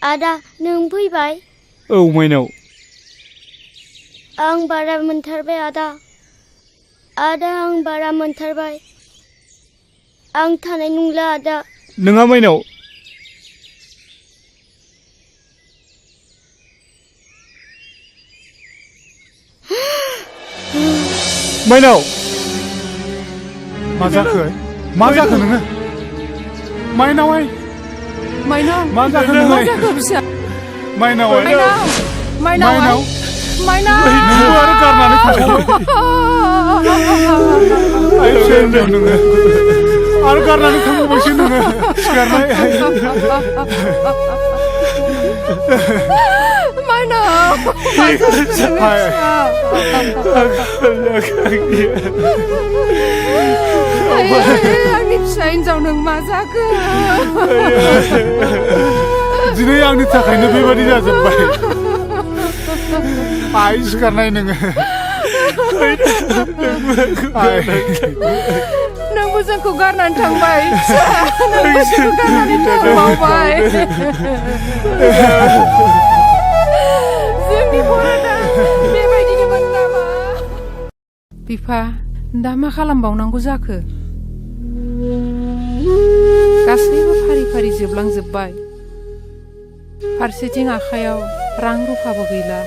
S11: आदा नों फैबाय
S2: औ माइनाव
S11: आं बारा मोनथारबाय आदा आं बारा मोनथारबाय आं थानाय नंला आदा
S2: नोङा माइनाव माइनाव
S14: मा जाखो नोङो माइनाव आइ मा जाखो
S13: फिसा
S14: माइनाव
S13: माइनाव
S14: नोंबो आरो गारनानै थांबाय नोङो आरो गारनानै थांबायसो नोङो सिखारनाय
S13: आंनि फिसा हिन्जाव नों मा जाखो
S14: दिनै आंनि थाखायनो बेबादि जाजोब्बाय आइ सिखारनाय नोङो
S13: नोंबो जोंखौ गारनानै थांबाय गारनानै थांबावबाय जोंनि बर'दा बेबायदिनोमोन नामा बिफा दा मा खालामबावनांगौ जाखो गासैबो फारि फारि जोबलांजोब्बाय फारसेथिं आखायाव रां रुफाबो गैला